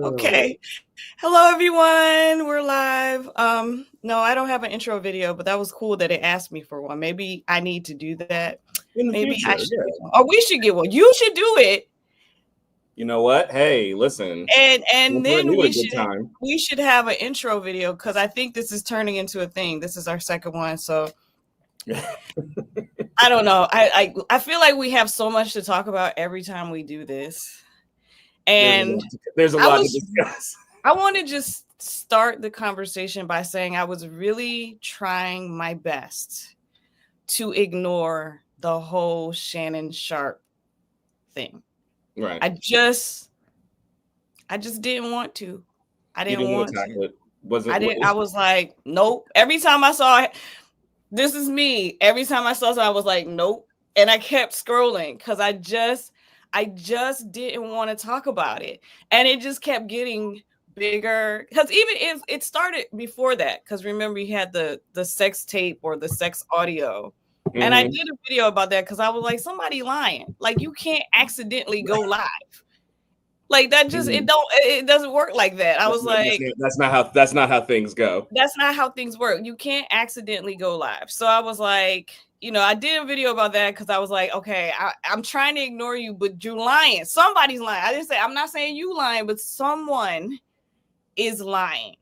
Okay. Hello, everyone. We're live. No, I don't have an intro video, but that was cool that it asked me for one. Maybe I need to do that. In the Maybe I future, should yeah. get one. Or we should get one. You should do it. You know what? Hey, listen. And then we a good time. we should have an intro video because I think this is turning into a thing. This is our second one. So I don't know. I feel like we have so much to talk about every time we do this. And there's a lot to discuss. I want to just start the conversation by saying I was really trying my best to ignore the whole Shannon Sharpe thing. Right. I just didn't want to. I didn't want to. I was like, nope. Every time I saw it, this is me. Every time I saw something, I was like, nope. And I kept scrolling because I just didn't want to talk about it. And it just kept getting bigger. Because even if it started before that, because remember, you had the sex tape or the sex audio. Mm-hmm. And I did a video about that because I was like, somebody lying. Like, you can't accidentally go live. Like that just it doesn't work like that. I was like, that's not how things go. That's not how things work. You can't accidentally go live. So I was like, I did a video about that because I was like, okay, I'm trying to ignore you, but you're lying. Somebody's lying. I didn't say, I'm not saying you lying, but someone is lying.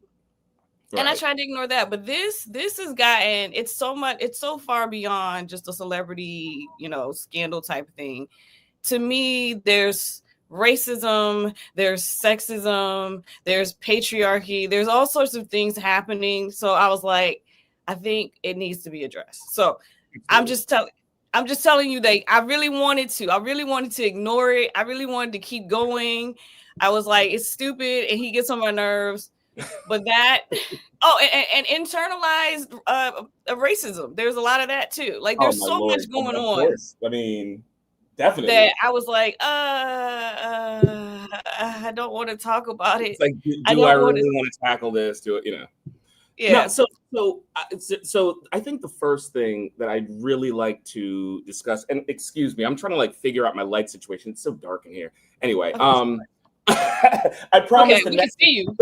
Right. And I tried to ignore that. But this has gotten, it's so far beyond just a celebrity, scandal type thing. To me, there's racism, there's sexism, there's patriarchy, there's all sorts of things happening. So I was like, I think it needs to be addressed. So I'm just telling you that I really wanted to ignore it. I really wanted to keep going. I was like, it's stupid and he gets on my nerves. But that and internalized racism. There's a lot of that too. Like there's so much going on. I mean, definitely. That I was like, I don't want to talk about it. It's like, do I really want to tackle this? Yeah. No, so I think the first thing that I'd really like to discuss, and excuse me, I'm trying to figure out my light situation. It's so dark in here. Anyway, I promise we can see you.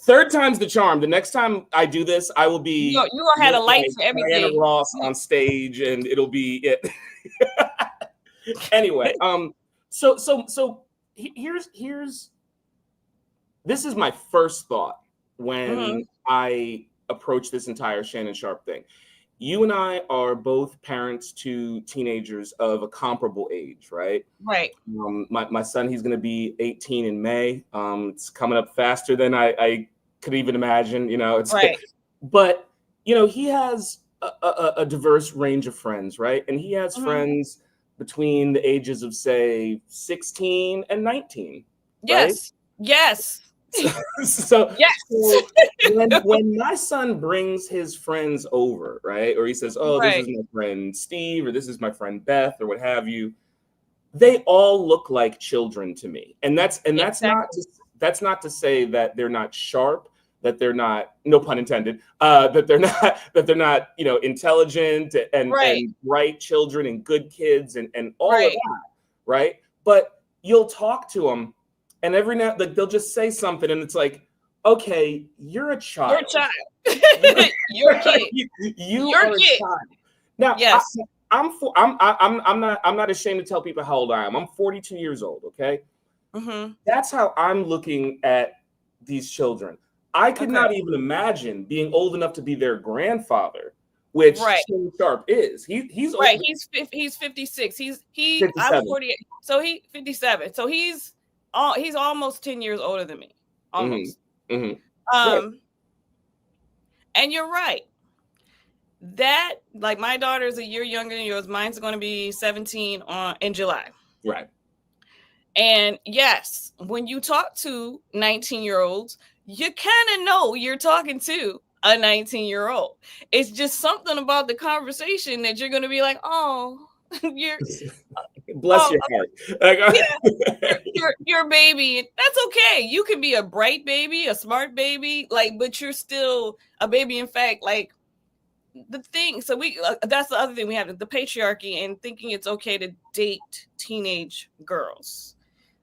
Third time's the charm. The next time I do this, I will be. You gonna have a light for everything. Diana Ross on stage, and it'll be it. Anyway, so here's this is my first thought when I approach this entire Shannon Sharpe thing. You and I are both parents to teenagers of a comparable age, right? Right. My son, he's going to be 18 in May. It's coming up faster than I could even imagine. It's right. But he has a diverse range of friends, right? And he has friends between the ages of, say, 16 and 19. Yes. Right? Yes. So yes. when my son brings his friends over, right, or he says, "Oh, this is my friend Steve," or "This is my friend Beth," or what have you, they all look like children to me, and that's not to say that they're not sharp, that they're not, no pun intended, that they're not intelligent and bright children and good kids and all of that, right? But you'll talk to them. And every now, they'll just say something, and it's like, okay, you're a child. You're a child. You're a kid. You're a child. Now, yes, I'm not ashamed to tell people how old I am. I'm 42 years old. Okay, that's how I'm looking at these children. I could not even imagine being old enough to be their grandfather, which Shannon Sharpe is. He's right. Old. He's 56. I'm 48. So he's 57. So he's almost 10 years older than me. Almost. And you're right. That, like, my daughter is a year younger than yours. Mine's going to be 17 in July. Right. And yes, when you talk to 19-year-olds, you kind of know you're talking to a 19-year-old. It's just something about the conversation that you're going to be like, oh, you're bless your heart. You're a baby. That's okay. You can be a bright baby, a smart baby, but you're still a baby. In fact, the thing. So that's the other thing we have, the patriarchy and thinking it's okay to date teenage girls.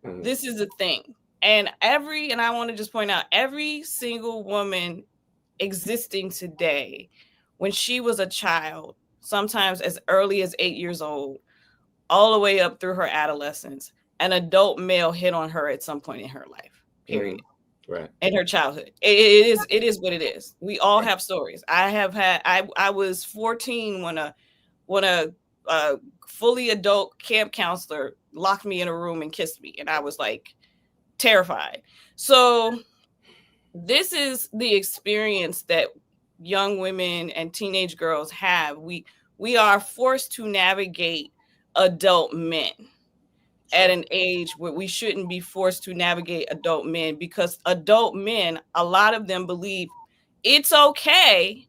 This is the thing. And I want to just point out, every single woman existing today, when she was a child, sometimes as early as 8 years old, all the way up through her adolescence, an adult male hit on her at some point in her life, period. Right. In her childhood. It is what it is. We all have stories. I was 14 when a fully adult camp counselor locked me in a room and kissed me, and I was like terrified. So this is the experience that young women and teenage girls have. We are forced to navigate adult men at an age where we shouldn't be forced to navigate adult men, because adult men, a lot of them believe it's okay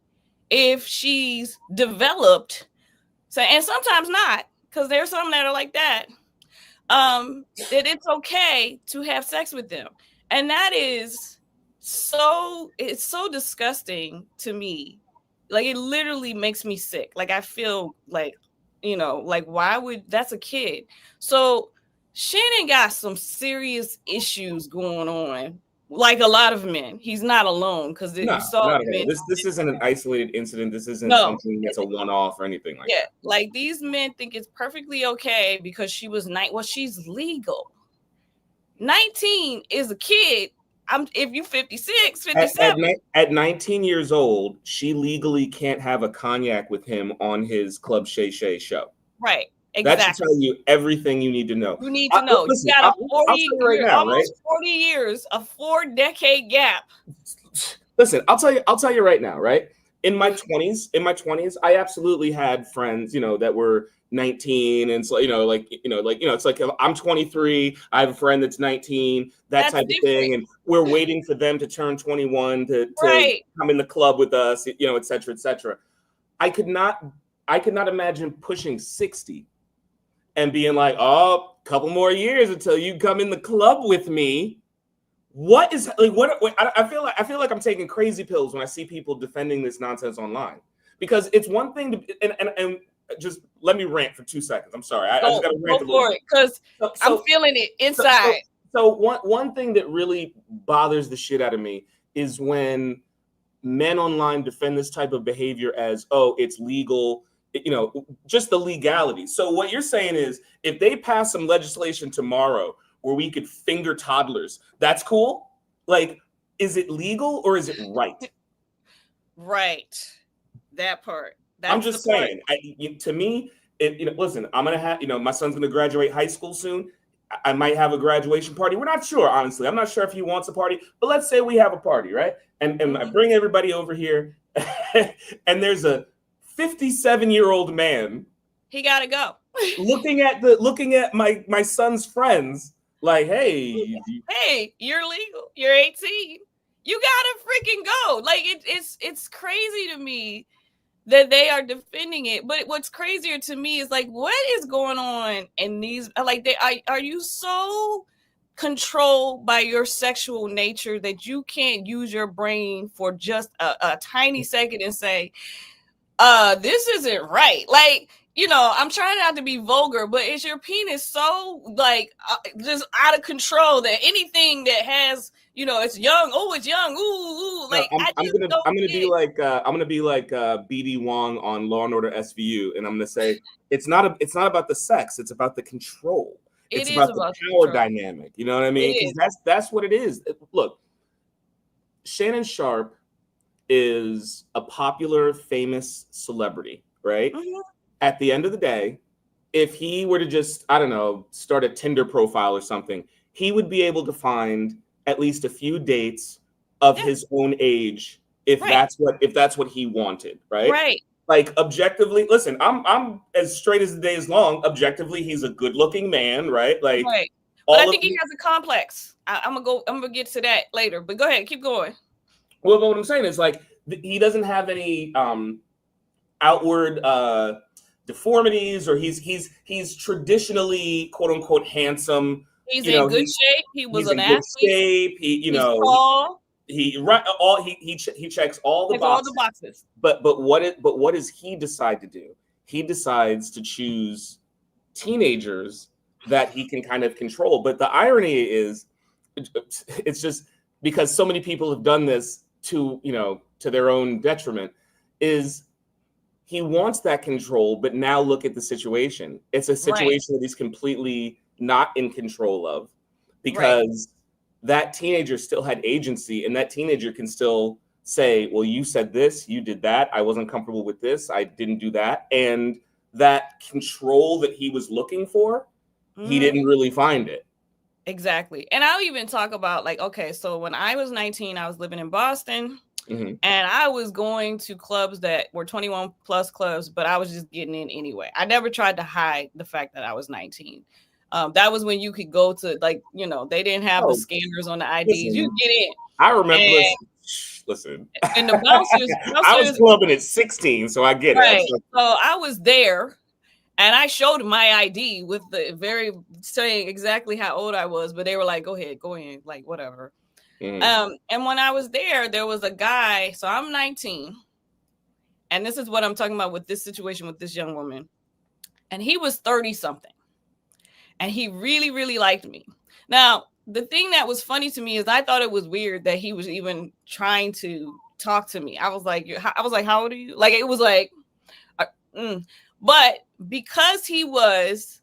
if she's developed. So, and sometimes not, because there's some that are like that. That it's okay to have sex with them. And that is it's so disgusting to me. Like, it literally makes me sick. Like, I feel like, like, why would, that's a kid. So Shannon got some serious issues going on, like a lot of men. He's not alone, because you saw men. This isn't an isolated incident. This isn't something that's a one-off or anything like that. Like, these men think it's perfectly okay because she was she's legal. 19 is a kid. If you 56, 57. At 19 years old, she legally can't have a cognac with him on his Club Shay Shay show. Right. Exactly. That should tell you everything you need to know. You need to know. Listen, you got almost 40 years, a 4-decade gap. Listen, I'll tell you right now, right? In my 20s, I absolutely had friends, that were 19, and so it's like I'm 23, I have a friend that's 19, that's type different. Of thing, and we're waiting for them to turn 21 to come in the club with us, et cetera, et cetera. I could not imagine pushing 60 and being like, oh, a couple more years until you come in the club with me. What is like? I feel like I'm taking crazy pills when I see people defending this nonsense online, because it's one thing to and just let me rant for 2 seconds. I'm sorry, I just got to rant a little bit because I'm feeling it inside. So one thing that really bothers the shit out of me is when men online defend this type of behavior as, oh, it's legal. Just the legality. So what you're saying is, if they pass some legislation tomorrow where we could finger toddlers, that's cool? Like, is it legal or is it right? Right. That part. I'm just saying, to me, listen, I'm going to have, my son's going to graduate high school soon. I might have a graduation party. We're not sure, honestly. I'm not sure if he wants a party, but let's say we have a party, right? And I bring everybody over here and there's a 57-year-old man. He got to go. looking at my son's friends like, hey, you're legal. You're 18. You gotta freaking go. Like, it's crazy to me that they are defending it. But what's crazier to me is, like, what is going on in these? Like, are you so controlled by your sexual nature that you can't use your brain for just a tiny second and say, this isn't right? Like, I'm trying not to be vulgar, but is your penis so, like, just out of control that anything that has, it's young, it's young, ooh, like, I'm gonna be like BD Wong on Law and Order SVU, and I'm gonna say it's not about the sex, it's about the control. It's about the power dynamic. You know what I mean? Because that's what it is. Look, Shannon Sharpe is a popular, famous celebrity, right? Mm-hmm. At the end of the day, if he were to just, I don't know, start a Tinder profile or something, he would be able to find at least a few dates of his own age, if that's what he wanted, right? Right. Like, objectively, listen, I'm as straight as the day is long. Objectively, he's a good-looking man, right? Like, right. But I think he has a complex. I'm gonna get to that later. But go ahead, keep going. Well, but what I'm saying is, like, he doesn't have any outward deformities, or he's traditionally, quote unquote, handsome. He's in good shape. He was an athlete. Shape. He's tall. He checks all the boxes. But what does he decide to do? He decides to choose teenagers that he can kind of control. But the irony is it's just because so many people have done this to, to their own detriment, is he wants that control, but now look at the situation. It's a situation that he's completely not in control of, because that teenager still had agency, and that teenager can still say, well, you said this, you did that, I wasn't comfortable with this, I didn't do that. And that control that he was looking for, he didn't really find it. Exactly. And I'll even talk about, like, okay, so when I was 19, I was living in Boston. And I was going to clubs that were 21 plus clubs, but I was just getting in anyway. I never tried to hide the fact that I was 19. That was when you could go to, like, they didn't have the scanners on the IDs. Listen, You get in. I remember. Listen. And the bouncers. I was clubbing at 16, so I get it. So I was there, and I showed my ID with the saying exactly how old I was, but they were like, "Go ahead, go in, like whatever." And when I was there was a guy. So I'm 19, and this is what I'm talking about with this situation with this young woman, and he was 30 something, and he really, really liked me. Now, the thing that was funny to me is I thought it was weird that he was even trying to talk to me. I was like, how old are you? Like, it was like, but because he was,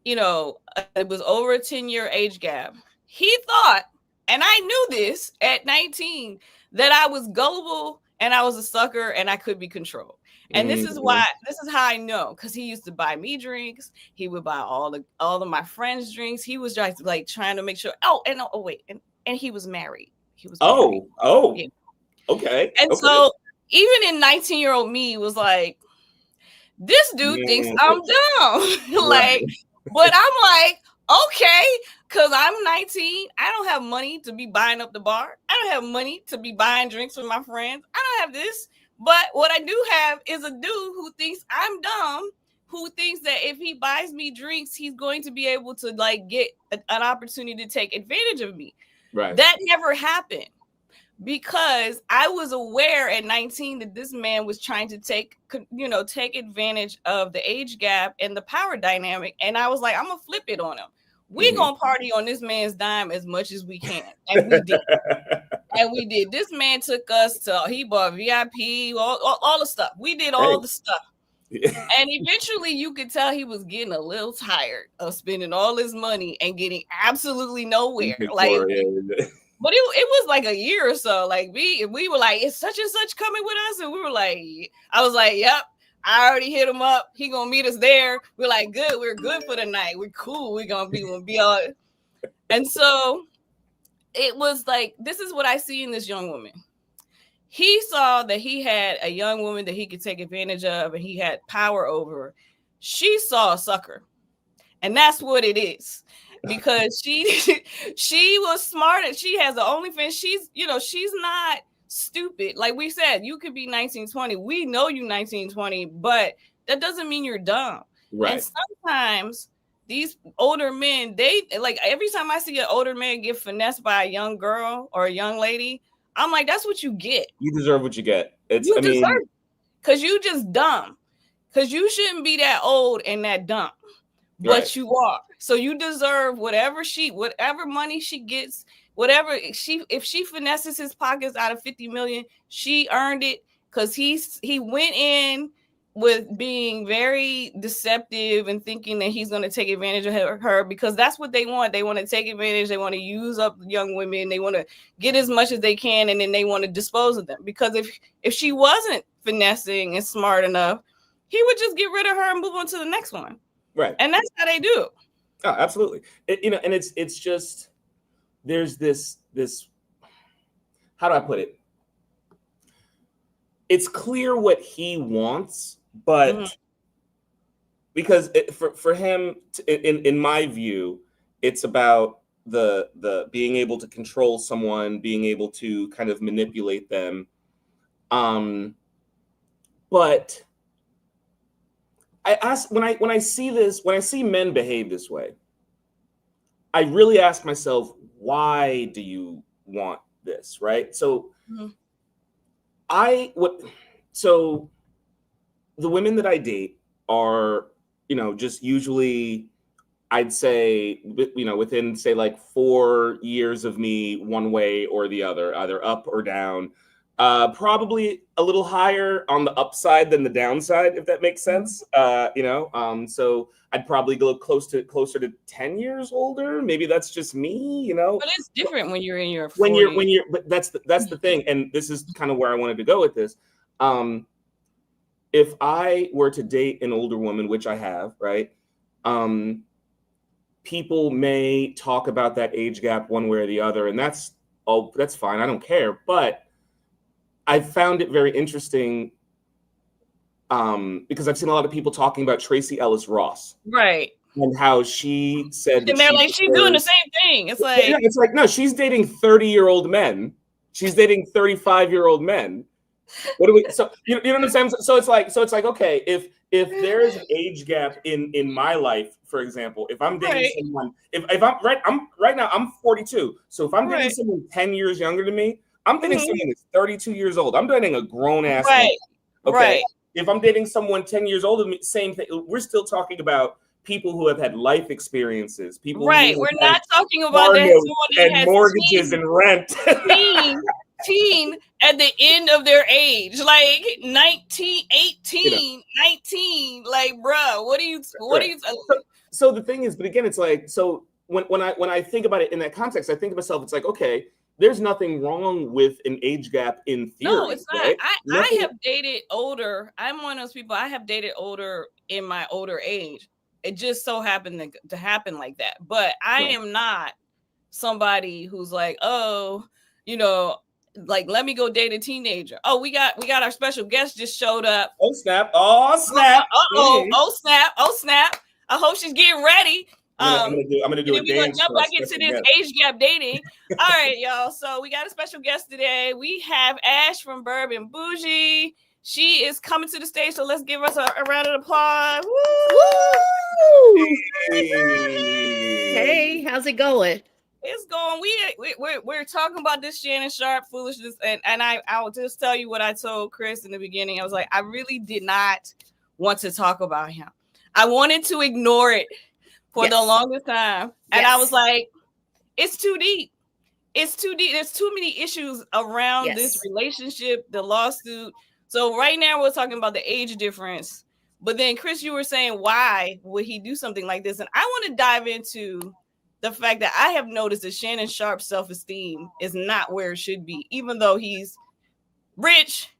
it was over a 10-year age gap, he thought, and I knew this at 19, that I was gullible and I was a sucker and I could be controlled. And this is how I know, because he used to buy me drinks. He would buy all of my friends drinks. He was just like trying to make sure. And he was married. He was married. Yeah. Okay. And so even in 19-year-old me was like, this dude thinks I'm dumb. Like, but I'm like, okay, because I'm 19. I don't have money to be buying up the bar. I don't have money to be buying drinks with my friends. I don't have this. But what I do have is a dude who thinks I'm dumb, who thinks that if he buys me drinks, he's going to be able to, like, get an opportunity to take advantage of me. Right. That never happened, because I was aware at 19 that this man was trying to take advantage of the age gap and the power dynamic. And I was like, I'm going to flip it on him. We're going to party on this man's dime as much as we can. And we did. And we did. This man took us he bought VIP, all the stuff. We did all the stuff. And eventually you could tell he was getting a little tired of spending all his money and getting absolutely nowhere. Like, but it was like a year or so. Like, we were like, is such and such coming with us? And we were like, I was like, yep. I already hit him up. He gonna meet us there. We're like, good. We're good for the night. We're cool. We're gonna be all. And so it was like, this is what I see in this young woman. He saw that he had a young woman that he could take advantage of, and he had power over her. She saw a sucker, and that's what it is. Because she was smart, and she has an OnlyFans. She's not stupid. Like we said, you could be 1920. We know you 1920, but that doesn't mean you're dumb. Right. And sometimes these older men, they like, every time I see an older man get finessed by a young girl or a young lady, I'm like, that's what you get. You deserve what you get. You deserve, because you just dumb. Because you shouldn't be that old and that dumb, but you are. So you deserve whatever money she gets. If she finesses his pockets out of 50 million, she earned it, because he went in with being very deceptive and thinking that he's going to take advantage of her, because that's what they want. They want to take advantage. They want to use up young women. They want to get as much as they can, and then they want to dispose of them. Because if she wasn't finessing and smart enough, he would just get rid of her and move on to the next one. Right. And that's how they do. Oh, absolutely. And it's just, there's this, how do I put it? It's clear what he wants, but because for him, in my view, it's about the being able to control someone, being able to kind of manipulate them. But I ask, when I see men behave this way, I really ask myself, why do you want this, right? So so the women that I date are, just usually I'd say, within say like 4 years of me, one way or the other, either up or down, probably a little higher on the upside than the downside, if that makes sense. So I'd probably go closer to 10 years older. Maybe that's just me, But it's different when you're in your 40s. but that's the thing, and this is kind of where I wanted to go with this. If I were to date an older woman, which I have, right? People may talk about that age gap one way or the other, and that's fine. I don't care. But I found it very interesting because I've seen a lot of people talking about Tracee Ellis Ross, right? And how she said, and they're like, she's doing the same thing. It's like, no, she's dating 30-year-old men. She's dating 35-year-old men. What do we? So you know what I'm saying? So it's like, okay, if there is an age gap in my life, for example, if I'm dating someone, if I'm right now, I'm 42. So if I'm dating someone 10 years younger than me, I'm dating someone that's 32 years old. I'm dating a grown ass man. Okay. Right. If I'm dating someone 10 years older than me, same thing. We're still talking about people who have had life experiences. People. Right. We're not talking about that and mortgages and rent. Teen at the end of their age, like 19, 18, 19, like, bro, what are you so the thing is, but again, it's like, so when I think about it in that context, I think to myself, it's like, okay, there's nothing wrong with an age gap in theory. No, it's not. Right? I have dated older. I'm one of those people. I have dated older in my older age. It just so happened to happen like that. But I am not somebody who's like, oh, like, let me go date a teenager. Oh, we got our special guest just showed up. Oh snap! Oh snap! Oh snap! Oh snap! I hope she's getting ready. I'm gonna do a dance. We're gonna jump back into this age gap dating. All right, y'all. So we got a special guest today. We have Ash from Bourbon Bougie. She is coming to the stage, so let's give us a round of applause. Woo! Hey, how's it going? It's going. We're talking about this Shannon Sharpe foolishness, and I will just tell you what I told Chris in the beginning. I was like, I really did not want to talk about him. I wanted to ignore it for the longest time, and I was like, it's too deep. It's too deep. There's too many issues around this relationship, the lawsuit. So right now we're talking about the age difference, but then Chris, you were saying, why would he do something like this? And I want to dive into the fact that I have noticed that Shannon Sharpe's self-esteem is not where it should be, even though he's rich,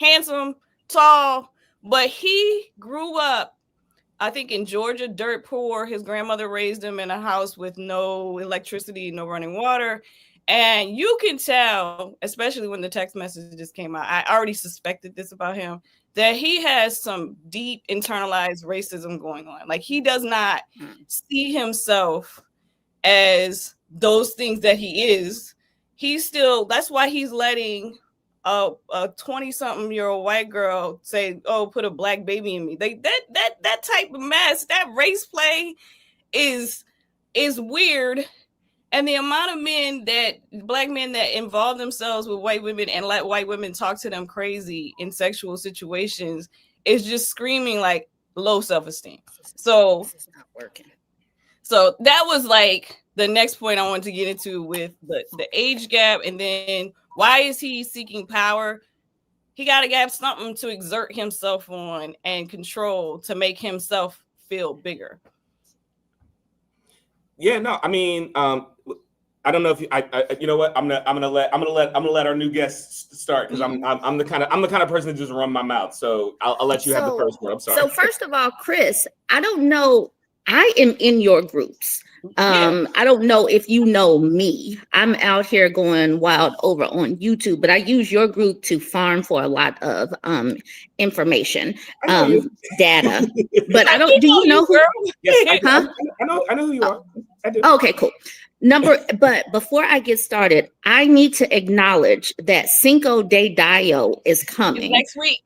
handsome, tall, but he grew up, I think, in Georgia, dirt poor. His grandmother raised him in a house with no electricity, no running water. And you can tell, especially when the text messages came out, I already suspected this about him, that he has some deep internalized racism going on. Like, he does not see himself as those things that he is. He's still, that's why he's letting a 20-something-year-old white girl say, oh, put a black baby in me. That type of mess, that race play is weird. And the amount of black men that involve themselves with white women and let white women talk to them crazy in sexual situations is just screaming like low self-esteem. So this is not working. So that was like the next point I wanted to get into with the age gap. And then why is he seeking power? He got to have something to exert himself on and control to make himself feel bigger. Yeah, no, I mean, I don't know if you know what, I'm gonna let our new guest start, because I'm the kind of person that just run my mouth. So I'll let you have the first word. I'm sorry. So first of all, Chris, I don't know. I am in your groups. I don't know if you know me. I'm out here going wild over on YouTube, but I use your group to farm for a lot of information, data. But I don't. Do you know who? Yes, I know who you are. I do. Okay, cool. But before I get started, I need to acknowledge that Cinco de Mayo is coming. Next week.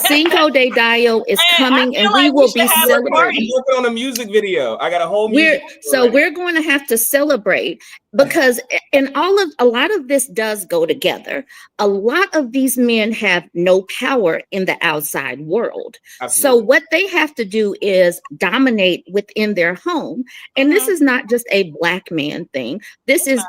Cinco de Mayo is coming, and we will be celebrating. I'm working on a music video. I got a whole music video. We're going to have to celebrate, because a lot of this does go together. A lot of these men have no power in the outside world. Absolutely. So what they have to do is dominate within their home. And this is not just a Black man thing. This is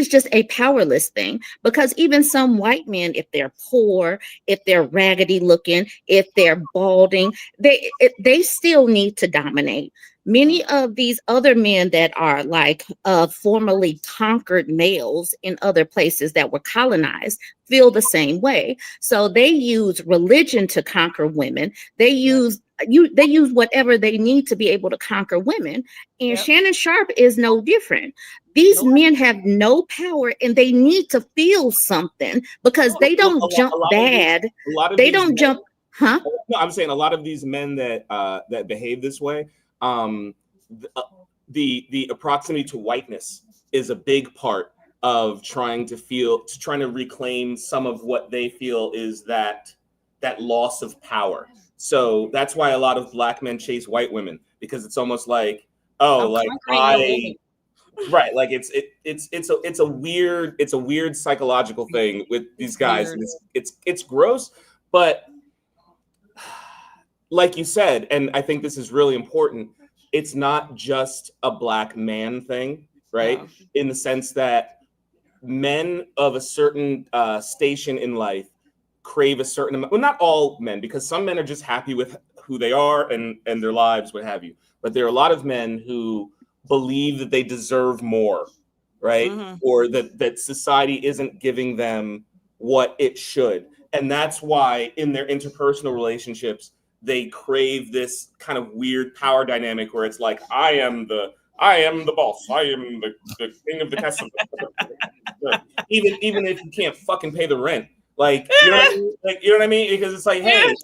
just a powerless thing, because even some white men, if they're poor, if they're raggedy looking, if they're balding, they still need to dominate. Many of these other men that are like formerly conquered males in other places that were colonized feel the same way. So they use religion to conquer women. They use whatever they need to be able to conquer women. And Shannon Sharpe is no different. These men have no power, and they need to feel something, because they don't jump bad. They don't jump, huh? No, I'm saying a lot of these men that that behave this way, the proximity to whiteness is a big part of trying to reclaim some of what they feel is that loss of power. So that's why a lot of Black men chase white women, because it's almost like, right, like it's a weird psychological thing with these guys. And it's gross, but like you said, and I think this is really important, it's not just a Black man thing, right? In the sense that men of a certain station in life crave a certain amount. Well, not all men, because some men are just happy with who they are and their lives, what have you. But there are a lot of men who believe that they deserve more, right? Or that society isn't giving them what it should. And that's why in their interpersonal relationships, they crave this kind of weird power dynamic where it's like, I am the boss. I am the king of the castle. even if you can't fucking pay the rent. Like, you know what I mean? Like, you know what I mean? Because it's like, hey,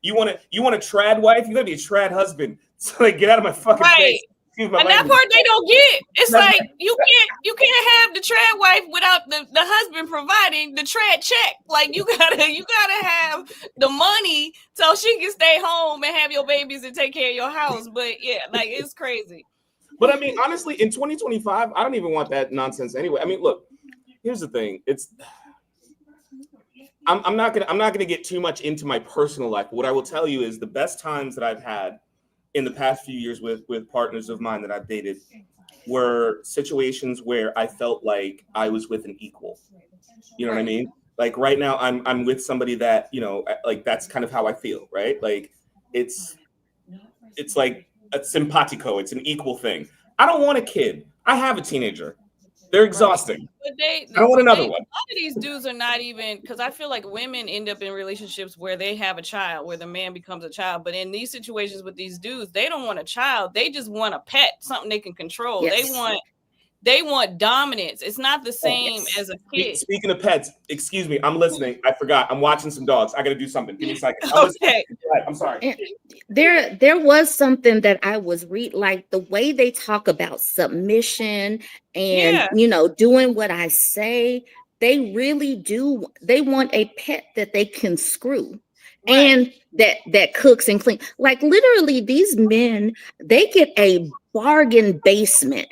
you want a trad wife? You gotta be a trad husband. So like, get out of my fucking face. And that part they don't get. It's like you can't have the trad wife without the husband providing the trad check. Like you gotta have the money so she can stay home and have your babies and take care of your house. But yeah, like it's crazy. But I mean, honestly, in 2025, I don't even want that nonsense anyway. I mean, look, here's the thing. I'm not gonna get too much into my personal life. What I will tell you is the best times that I've had in the past few years with partners of mine that I've dated were situations where I felt like I was with an equal. You know what I mean? Like right now, I'm with somebody that, you know, like that's kind of how I feel, right? Like it's like a simpatico. It's an equal thing. I don't want a kid. I have a teenager. They're exhausting. But I don't want another one. A lot of these dudes are not even, because I feel like women end up in relationships where they have a child, where the man becomes a child. But in these situations with these dudes, they don't want a child. They just want a pet, something they can control. Yes. They want dominance. It's not the same as a kid. Speaking of pets, excuse me, I'm listening. I forgot. I'm watching some dogs. I got to do something. Give me a second. I'm sorry. There was something that I was like the way they talk about submission and, you know, doing what I say. They really do. They want a pet that they can screw. And that cooks and cleans. Like literally these men, they get a bargain basement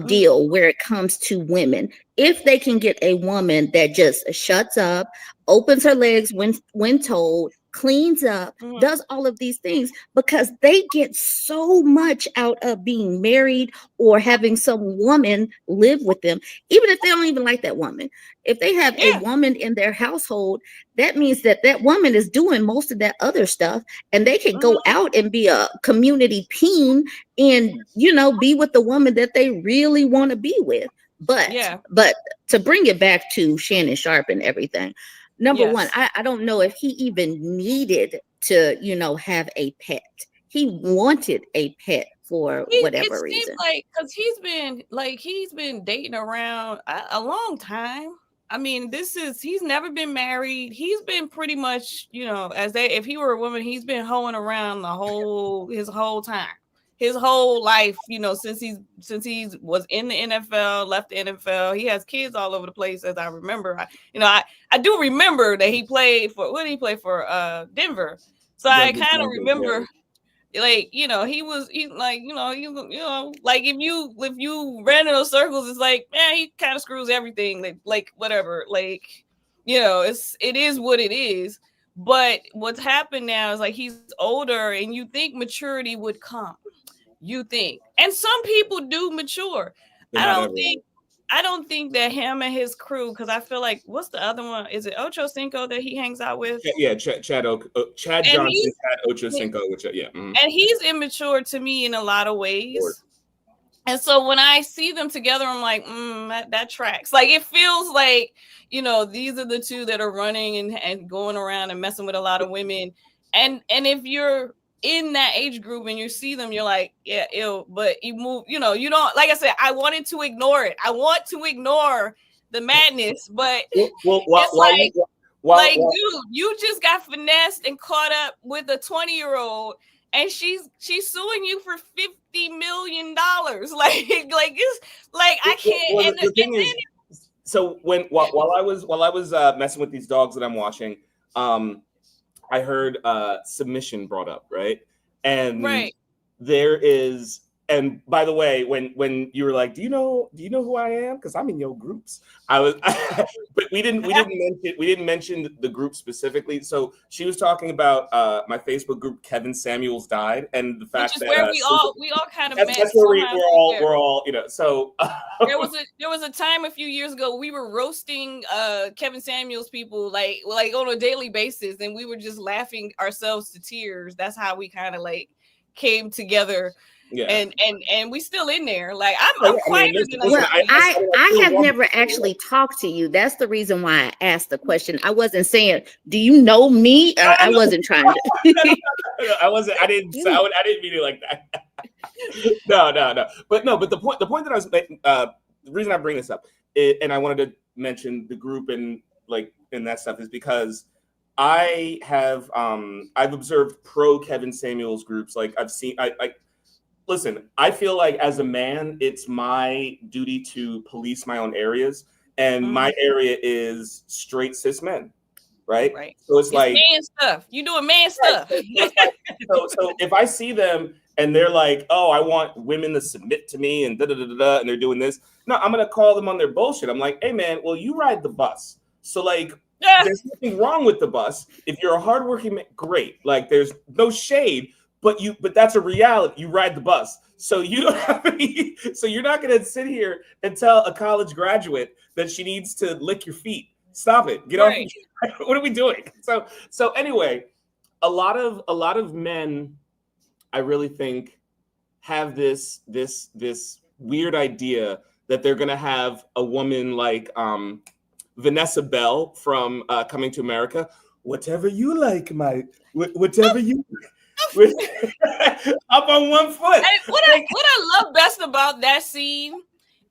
deal where it comes to women. If they can get a woman that just shuts up, opens her legs when told, cleans up, does all of these things, because they get so much out of being married or having some woman live with them, even if they don't even like that woman. If they have a woman in their household, that means that woman is doing most of that other stuff, and they can go out and be a community peen and, you know, be with the woman that they really want to be with. But to bring it back to Shannon Sharpe and everything, number one, I don't know if he even needed to, you know, have a pet. He wanted a pet for whatever reason. Like, because he's been dating around a long time. I mean, he's never been married. He's been pretty much, you know, if he were a woman, he's been hoeing around his whole time. His whole life, you know, since he was in the NFL, left the NFL, he has kids all over the place. As I remember, I do remember that he played for Denver. So I kind of remember, like, you know, he like, you know, like if you ran in those circles, it's like, man, he kind of screws everything, like whatever, like, you know, it is what it is. But what's happened now is like he's older, and you think maturity would come. You think, and some people do mature. I don't think that him and his crew, because I feel like, what's the other one? Is it Ocho Cinco that he hangs out with? Yeah, Chad Johnson, Chad Ocho Cinco, which yeah. Mm-hmm. And he's immature to me in a lot of ways. Sure. And so when I see them together, I'm like, that tracks. Like, it feels like, you know, these are the two that are running and going around and messing with a lot of women. And if you're in that age group and you see them, you're like, yeah, ew. But you move, you know, you don't, like I said, I wanted to ignore it. I want to ignore the madness, but dude, you just got finessed and caught up with a 20-year-old. And she's suing you for $50 million. Like it's like I can't. Well, the thing is, so while I was messing with these dogs that I'm watching, I heard submission brought up, right? And there is. And by the way, when you were like, do you know who I am? Because I'm in your groups. But we didn't mention the group specifically. So she was talking about my Facebook group, Kevin Samuels Died, and the fact that where we all kind of met. That's where we're all, you know. So there was a time a few years ago we were roasting Kevin Samuels people like on a daily basis, and we were just laughing ourselves to tears. That's how we kind of like came together. Yeah, and we still in there. Like I'm quieter than I have never actually talked to you. That's the reason why I asked the question. I wasn't saying, do you know me? I wasn't trying to. I wasn't. I didn't mean it like that. No. But the point that I was making, the reason I bring this up, and I wanted to mention the group and that stuff is because I have I've observed pro Kevin Samuels groups. Like I've seen Listen, I feel like as a man, it's my duty to police my own areas. And my area is straight cis men, right? So it's like man stuff. You doing man stuff. So if I see them and they're like, oh, I want women to submit to me and da-da-da-da-da, and they're doing this. No, I'm going to call them on their bullshit. I'm like, hey, man, well, you ride the bus. So there's nothing wrong with the bus. If you're a hardworking man, great. Like there's no shade. But that's a reality. You ride the bus, so you don't have any. So you're not going to sit here and tell a college graduate that she needs to lick your feet. Stop it. Get off. What are we doing? So anyway, a lot of men, I really think, have this weird idea that they're going to have a woman like Vanessa Bell from Coming to America. Whatever you like, whatever you. Up on one foot. And what I love best about that scene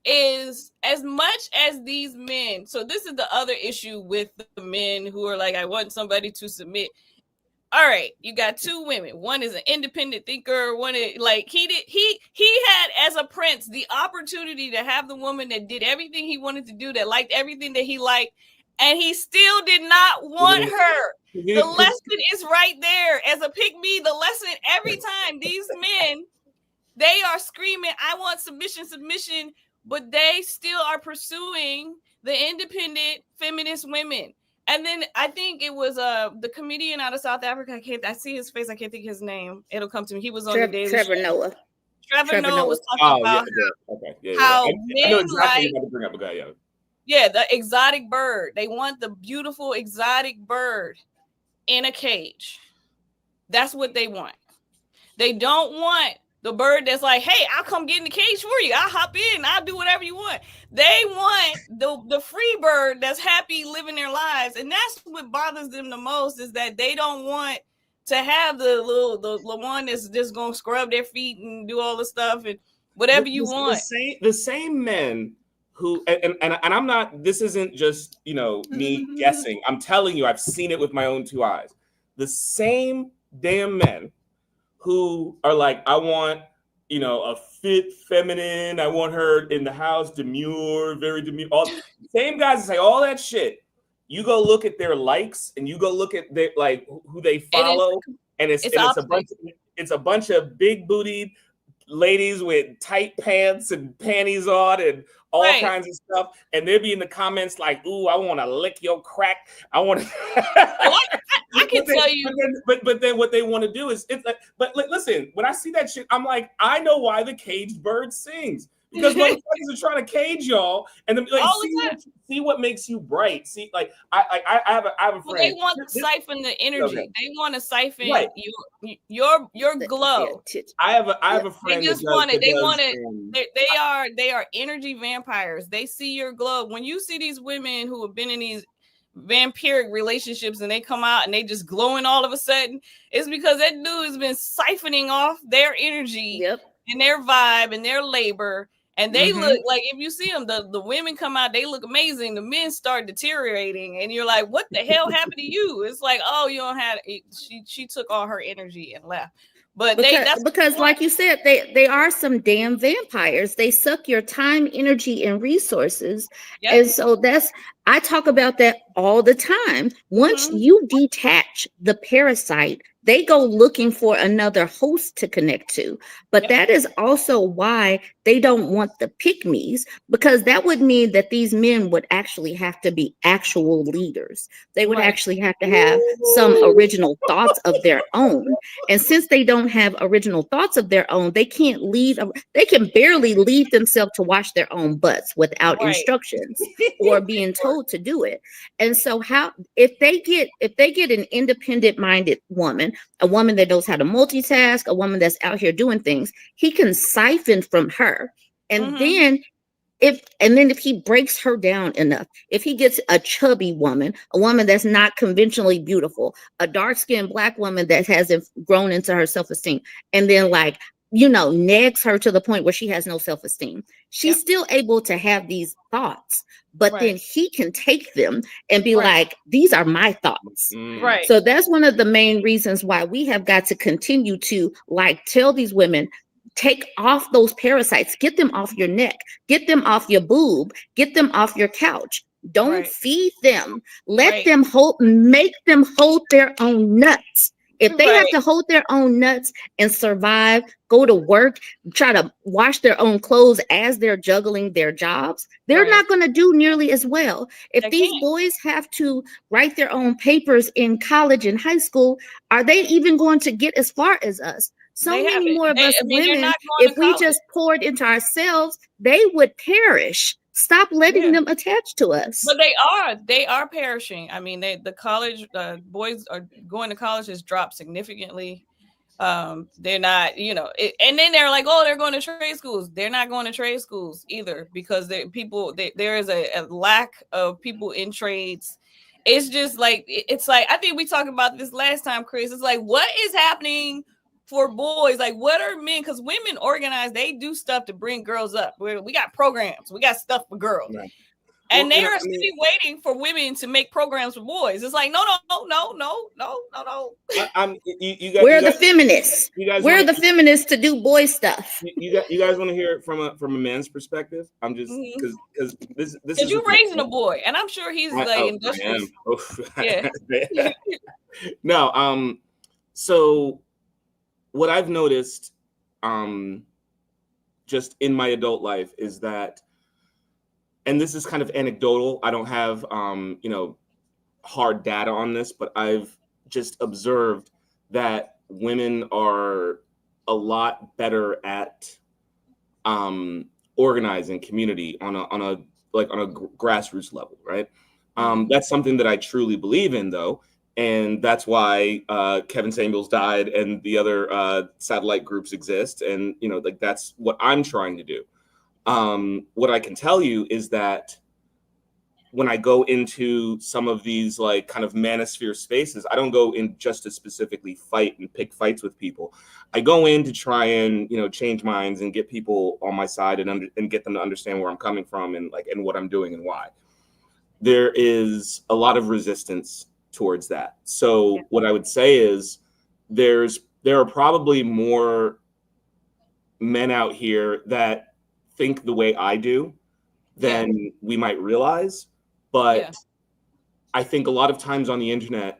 is, as much as these men, so this is the other issue with the men who are like, I want somebody to submit. All right, you got two women. One is an independent thinker. One is like he had as a prince the opportunity to have the woman that did everything he wanted to do, that liked everything that he liked, and he still did not want her. The lesson is right there. As a pick me, the lesson every time these men, they are screaming, I want submission, but they still are pursuing the independent feminist women. And then I think it was the comedian out of South Africa. I see his face. I can't think of his name. It'll come to me. He was on the Daily Trevor Show. Noah. Trevor Noah was talking about how men I know exactly how to bring up a guy. Yeah, the exotic bird. They want the beautiful exotic bird in a cage. That's what they want. They don't want the bird that's like, hey, I'll come get in the cage for you. I'll hop in. I'll do whatever you want. They want the free bird that's happy living their lives. And that's what bothers them the most, is that they don't want to have the one that's just going to scrub their feet and do all the stuff and whatever you want. The same men who, and I'm not, this isn't just, me guessing. I'm telling you, I've seen it with my own two eyes. The same damn men who are like, I want, a fit feminine. I want her in the house, demure, very demure. All same guys that say all that shit. You go look at their likes and you go look at their who they follow, and it's a bunch. it's a bunch of big bootied ladies with tight pants and panties on and all kinds of stuff, and they'll be in the comments like, "Ooh, I want to lick your crack. I want to." I can tell you, but then what they want to do is it's like, but listen, when I see that shit, I'm like, I know why the caged bird sings. Because motherfuckers are trying to cage y'all, and then like see what makes you bright. See, like I have a friend. Well, they want to siphon the energy. Okay. They want to siphon your glow. I have a friend. They just want it. They want it. They are energy vampires. They see your glow. When you see these women who have been in these vampiric relationships and they come out and they just glowing all of a sudden, it's because that dude has been siphoning off their energy and their vibe and their labor. And they look like, if you see them, the women come out, they look amazing. The men start deteriorating, and you're like, "What the hell happened to you?" It's like, "Oh, you don't have." She took all her energy and left. But because like you said, they are some damn vampires. They suck your time, energy, and resources. And so I talk about that all the time. Once you detach the parasite, they go looking for another host to connect to. But that is also why they don't want the pick-me's, because that would mean that these men would actually have to be actual leaders. They would actually have to have some original thoughts of their own. And since they don't have original thoughts of their own, they can't lead. They can barely lead themselves to wash their own butts without instructions or being told to do it. And so if they get an independent-minded woman, a woman that knows how to multitask, a woman that's out here doing things, he can siphon from her. And then if he breaks her down enough, if he gets a chubby woman, a woman that's not conventionally beautiful, a dark-skinned Black woman that hasn't grown into her self-esteem, and then negs her to the point where she has no self-esteem, she's still able to have these thoughts, but then he can take them and be like, these are my thoughts. So that's one of the main reasons why we have got to continue to tell these women, take off those parasites, get them off your neck, get them off your boob, get them off your couch. Don't feed them. Let them make them hold their own nuts. If they have to hold their own nuts and survive, go to work, try to wash their own clothes as they're juggling their jobs, they're not going to do nearly as well. If these boys have to write their own papers in college and high school, are they even going to get as far as us? So many more of us women, if we just poured into ourselves, they would perish. Stop letting them attach to us. But they are perishing. I mean, the college boys are going to college has dropped significantly. They're not, and then they're like, oh, they're going to trade schools. They're not going to trade schools either, because there is a lack of people in trades. It's just like, I think we talked about this last time, Chris. It's like, what is happening for boys? Like, what are men? Because women organize, they do stuff to bring girls up. We got programs, we got stuff for girls, and they are still waiting for women to make programs for boys. It's like, no. We're the feminists. We're the feminists to do boy stuff. You guys want to hear it from a man's perspective? I'm just because this is you raising a boy, and I'm sure he's industrious. No, so what I've noticed just in my adult life is that, and this is kind of anecdotal, I don't have hard data on this, but I've just observed that women are a lot better at organizing community on a grassroots level, right? That's something that I truly believe in, though. And that's why Kevin Samuels died and the other satellite groups exist. And, that's what I'm trying to do. What I can tell you is that when I go into some of these kind of manosphere spaces, I don't go in just to specifically fight and pick fights with people. I go in to try and, change minds and get people on my side and get them to understand where I'm coming from and what I'm doing and why. There is a lot of resistance towards that. So what I would say is there are probably more men out here that think the way I do than we might realize. But I think a lot of times on the internet,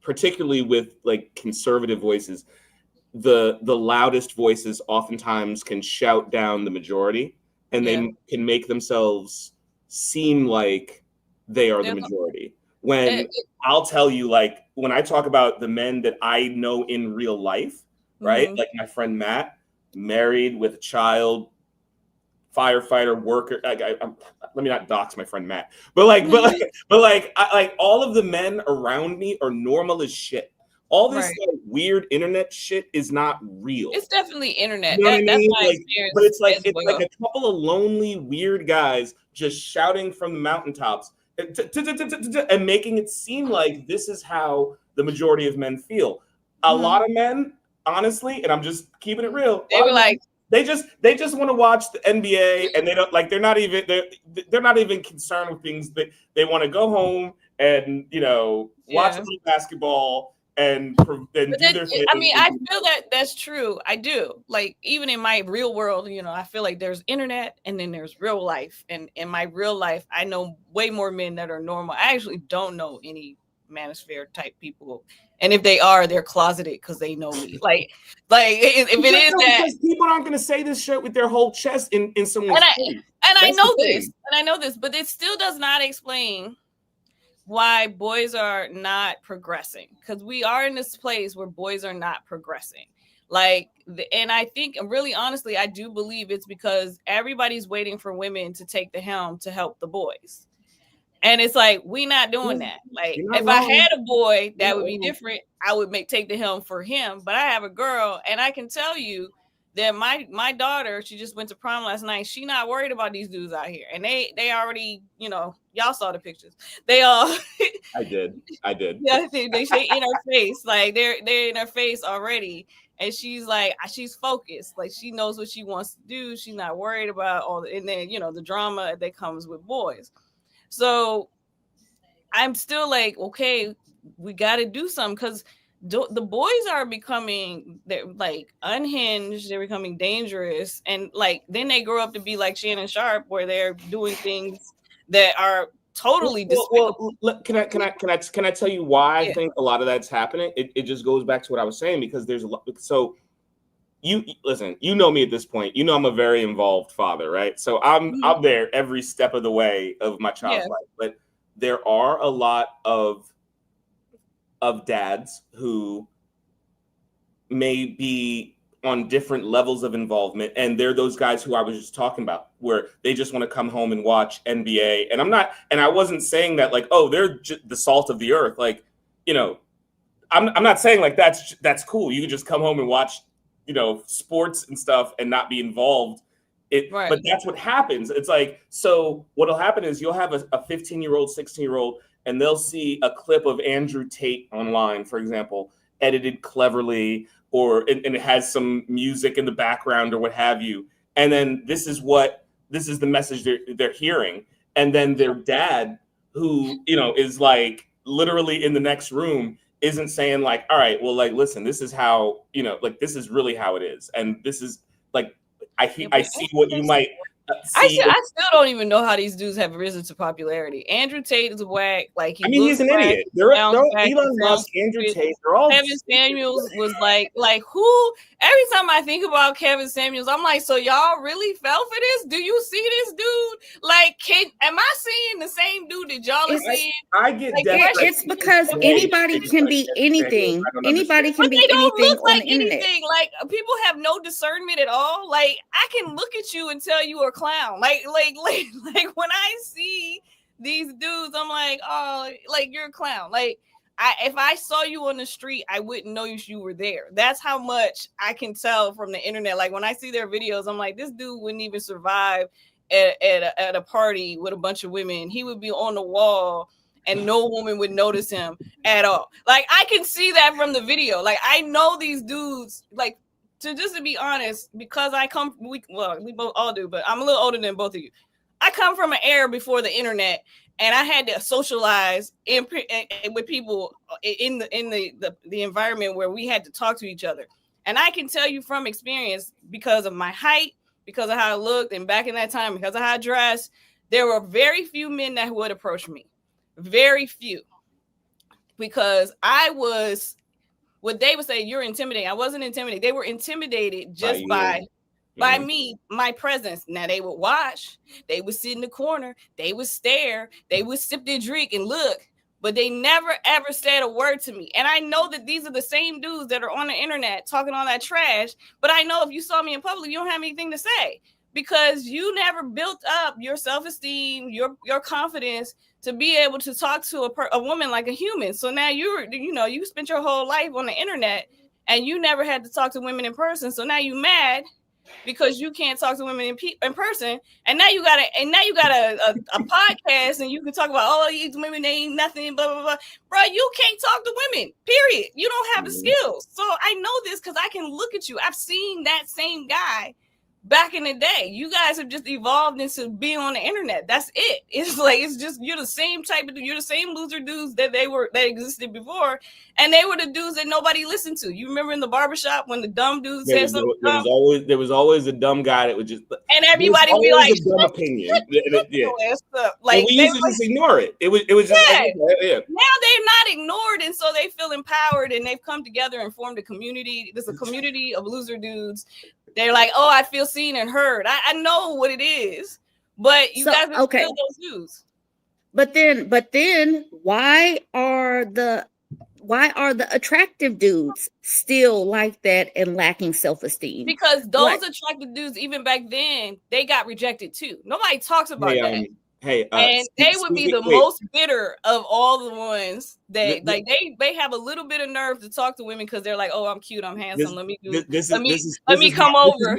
particularly with conservative voices, the loudest voices oftentimes can shout down the majority, and they can make themselves seem like they are the majority. When I'll tell you, like, when I talk about the men that I know in real life, right? Like my friend Matt, married with a child, firefighter, worker. Let me not dox my friend Matt, but all of the men around me are normal as shit. All this like, weird internet shit is not real. It's definitely internet. You know what I mean? That's my experience. But it's like a couple of lonely, weird guys just shouting from the mountaintops and making it seem like this is how the majority of men feel. A lot of men, honestly, and I'm just keeping it real. They were like, they just want to watch the NBA, and they don't like. They're not even concerned with things. That they want to go home and watch a little basketball and do their thing. I mean, I feel that that's true. I do. Like, even in my real world, I feel like there's internet and then there's real life. And in my real life, I know way more men that are normal. I actually don't know any manosphere type people. And if they are, they're closeted because they know me. Like if it is that, people aren't going to say this shit with their whole chest in someone's face. And I know this, but it still does not explain why boys are not progressing, because we are in this place where boys are not progressing. And I think, really honestly, I do believe it's because everybody's waiting for women to take the helm to help the boys. And it's like, we're not doing that. Like, if I had a boy, that would be different. I would take the helm for him. But I have a girl, and I can tell you that my daughter, she just went to prom last night. She not worried about these dudes out here. And they already, y'all saw the pictures. They all I did. Yeah, they in her face. Like, they're in her face already. And she's like, she's focused. Like, she knows what she wants to do. She's not worried about and then, the drama that comes with boys. So I'm still like, okay, we got to do something, because the boys are becoming, they're like unhinged, they're becoming dangerous, and like then they grow up to be like Shannon Sharpe, where they're doing things that are totally despicable. Well, can I tell you why I think a lot of that's happening? It just goes back to what I was saying, because there's a lot. So you listen, me at this point. I'm a very involved father, right? So I'm there every step of the way of my child's life. But there are a lot of dads who may be on different levels of involvement, and they're those guys who I was just talking about, where they just want to come home and watch NBA. And I wasn't saying that like, oh, they're the salt of the earth. Like, I'm not saying like that's cool. You can just come home and watch sports and stuff and not be involved. But that's what happens. It's like, so what'll happen is you'll have a 15-year-old, 16-year-old, and they'll see a clip of Andrew Tate online, for example, edited cleverly, and it has some music in the background or what have you. And then this is the message they're hearing. And then their dad, who, is like literally in the next room, isn't saying like, all right, well, like, listen, this is how, like, this is really how it is. And this is like, I see what you might see. I still don't even know how these dudes have risen to popularity. Andrew Tate is whack. Like, he's an idiot. They're Elon Musk, Andrew Tate, they're all. Kevin Samuels was like who? Every time I think about Kevin Samuels, I'm like, so y'all really fell for this? Do you see this dude? Like, am I seeing the same dude that y'all are seeing? I get like, that. It's because anybody can be anything. Anybody can be anything on the internet. Like, people have no discernment at all. Like, I can look at you and tell you are a clown. Like when I see these dudes, I'm like, oh, like, you're a clown. Like, if I saw you on the street, I wouldn't know you were there. That's how much I can tell from the internet. Like, when I see their videos, I'm like, this dude wouldn't even survive at a party with a bunch of women. He would be on the wall and no woman would notice him at all. Like, I can see that from the video. Like, I know these dudes, like, to be honest, because we both all do, but I'm a little older than both of you. I come from an era before the internet, and I had to socialize with people in the environment where we had to talk to each other. And I can tell you from experience, because of my height, because of how I looked, and back in that time, because of how I dressed, there were very few men that would approach me. Very few. Because I was what they would say, you're intimidating. I wasn't intimidated. They were intimidated just by me, my presence. Now they would watch, they would sit in the corner, they would stare, they would sip their drink and look, but they never ever said a word to me. And I know that these are the same dudes that are on the internet talking all that trash, but I know if you saw me in public, you don't have anything to say because you never built up your self-esteem, your confidence to be able to talk to a woman like a human. So now you spent your whole life on the internet and you never had to talk to women in person. So now you mad because you can't talk to women in person, and now you got a podcast, and you can talk about these women, they ain't nothing, blah blah blah. Bro, you can't talk to women. Period. You don't have the skills. So I know this because I can look at you. I've seen that same guy back in the day. You guys have just evolved into being on the internet. That's it. It's like you're the same you're the same loser dudes that existed before, and they were the dudes that nobody listened to. You remember in the barbershop when the dumb dudes said something? There was always a dumb guy that would just, and everybody would be like, a dumb opinion. Like we used to just ignore it. It was just Now they're not ignored, and so they feel empowered, and they've come together and formed a community. There's a community of loser dudes. They're like, oh, I feel seen and heard. I know what it is, but you guys are still those dudes. But then why are the attractive dudes still like that and lacking self-esteem? Because those attractive dudes, even back then, they got rejected too. Nobody talks about that. And they would be the most bitter of all the ones that they have a little bit of nerve to talk to women because they're like, oh, I'm cute, I'm handsome. Let me come over.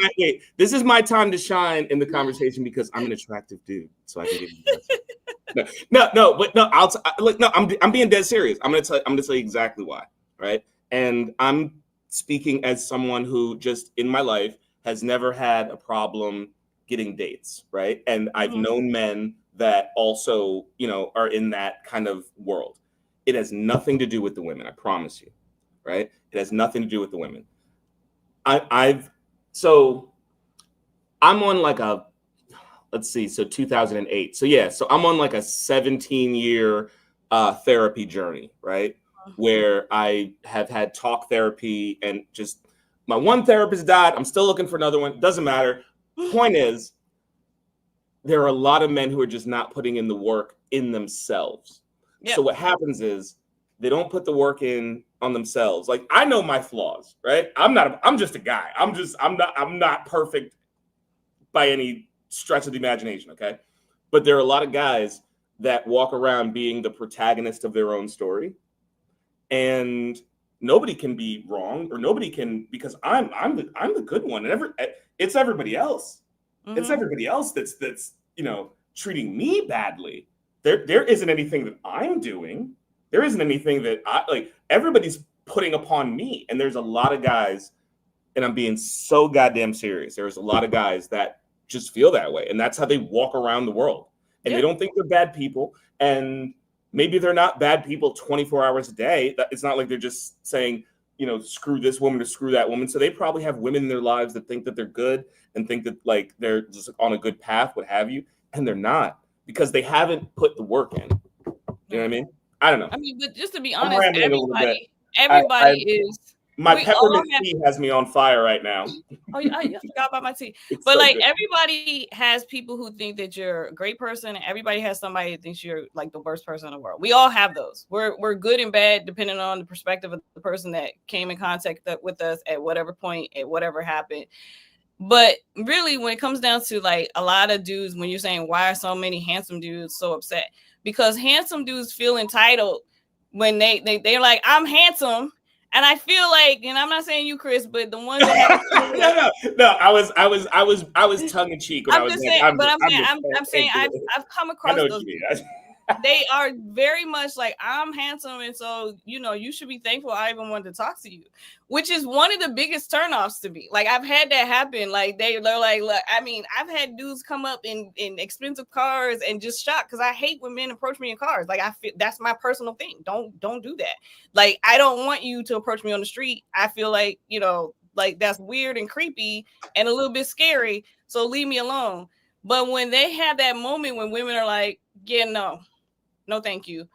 This is my time to shine in the conversation because I'm an attractive dude, so I can get I'm being dead serious. I'm gonna tell you exactly why, right? And I'm speaking as someone who just in my life has never had a problem getting dates, right? And I've known men that also, are in that kind of world. It has nothing to do with the women, I promise you, right? It has nothing to do with the women. So I'm on like a, 2008. So I'm on like a 17-year therapy journey, right? Where I have had talk therapy and just my one therapist died. I'm still looking for another one. Doesn't matter. Point is, there are a lot of men who are just not putting in the work in themselves. Yep. So what happens is they don't put the work in on themselves. Like I know my flaws, right? I'm just a guy. I'm not perfect by any stretch of the imagination. Okay. But there are a lot of guys that walk around being the protagonist of their own story. And nobody can be wrong or nobody can, because I'm the good one. And it's everybody else. Mm-hmm. It's everybody else that's treating me badly. There isn't anything that I'm doing. There isn't anything that everybody's putting upon me. And there's a lot of guys, and I'm being so goddamn serious. There's a lot of guys that just feel that way. And that's how they walk around the world. And they don't think they're bad people. And maybe they're not bad people 24 hours a day. It's not like they're just saying, screw this woman or screw that woman. So they probably have women in their lives that think that they're good and think that they're just on a good path, what have you. And they're not, because they haven't put the work in. You know what I mean? I don't know. I mean, but just to be honest, everybody is. My peppermint tea has me on fire right now. Oh, I forgot about my tea. But so good. Everybody has people who think that you're a great person, and everybody has somebody that thinks you're like the worst person in the world. We all have those. We're good and bad depending on the perspective of the person that came in contact with us at whatever point, at whatever happened. But really, when it comes down to like a lot of dudes, when you're saying why are so many handsome dudes so upset? Because handsome dudes feel entitled when they're like, I'm handsome. And I feel like, and I'm not saying you, Chris, but the ones that no, I was tongue in cheek. I'm saying I've come across those. They are very much like, I'm handsome, and so you should be thankful I even wanted to talk to you, which is one of the biggest turnoffs to me. Like I've had that happen. Like they're like, look, I mean, I've had dudes come up in expensive cars and just shocked because I hate when men approach me in cars. Like I feel that's my personal thing. Don't do that. Like I don't want you to approach me on the street. I feel like like that's weird and creepy and a little bit scary. So leave me alone. But when they have that moment when women are like, yeah, no, thank you.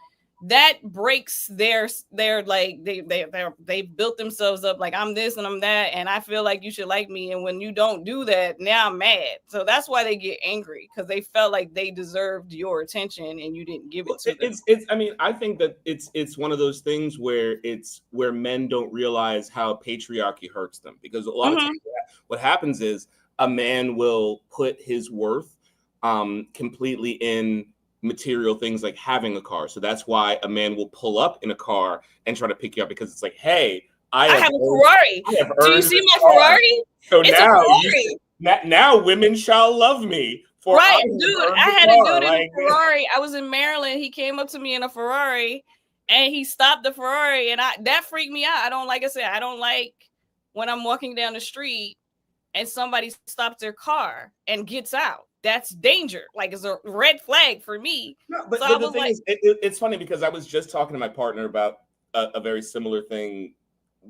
that breaks their like they built themselves up like I'm this and I'm that and I feel like you should like me, and when you don't do that, now I'm mad. So that's why they get angry, because they felt like they deserved your attention and you didn't give it to them. It's I mean, I think that it's one of those things where men don't realize how patriarchy hurts them, because a lot of times what happens is a man will put his worth completely in material things like having a car. So that's why a man will pull up in a car and try to pick you up, because it's like, hey, I have a Ferrari. Do you see my Ferrari? So now women shall love me. Right, dude. I had a dude in a Ferrari. I was in Maryland. He came up to me in a Ferrari and he stopped the Ferrari, and that freaked me out. I don't like when I'm walking down the street and somebody stops their car and gets out. That's danger. Like, it's a red flag for me. No, but the thing is, it's funny because I was just talking to my partner about a very similar thing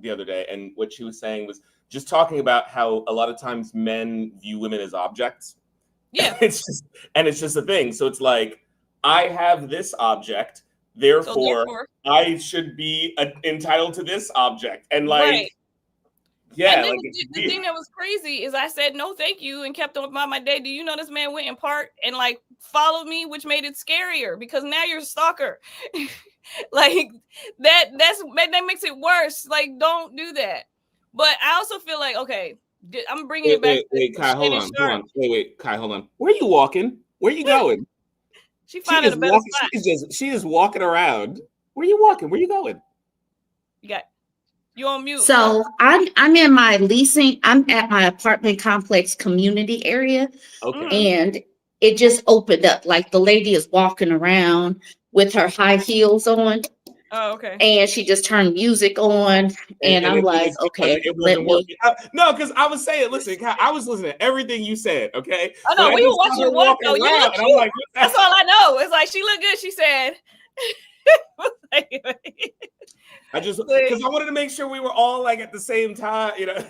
the other day, and what she was saying was just talking about how a lot of times men view women as objects. Yeah, it's just a thing. So it's like, I have this object, therefore I should be entitled to this object, and like. Right. Yeah, and then the thing that was crazy is I said no thank you and kept on about my day. Do you know this man went in park and like followed me, which made it scarier, because now you're a stalker. Like that makes it worse. Like, don't do that. But I also feel like, okay, I'm bringing it back. Wait, Kai, hold on. Wait, Kai, hold on. Where are you walking? Where are you going? She finding a better spot. She is walking around. Where are you walking? Where are you going? You on mute. So I'm in my leasing. I'm at my apartment complex community area. Okay. And it just opened up. Like, the lady is walking around with her high heels on. Oh, okay. And she just turned music on, and I'm like, okay, let me. No, because I was saying, listen, I was listening to everything you said. Okay. Oh no, we were watching walk. Oh, you look cute. Like, that's all I know. It's like, she looked good. She said. I just, because I wanted to make sure we were all like at the same time, you know.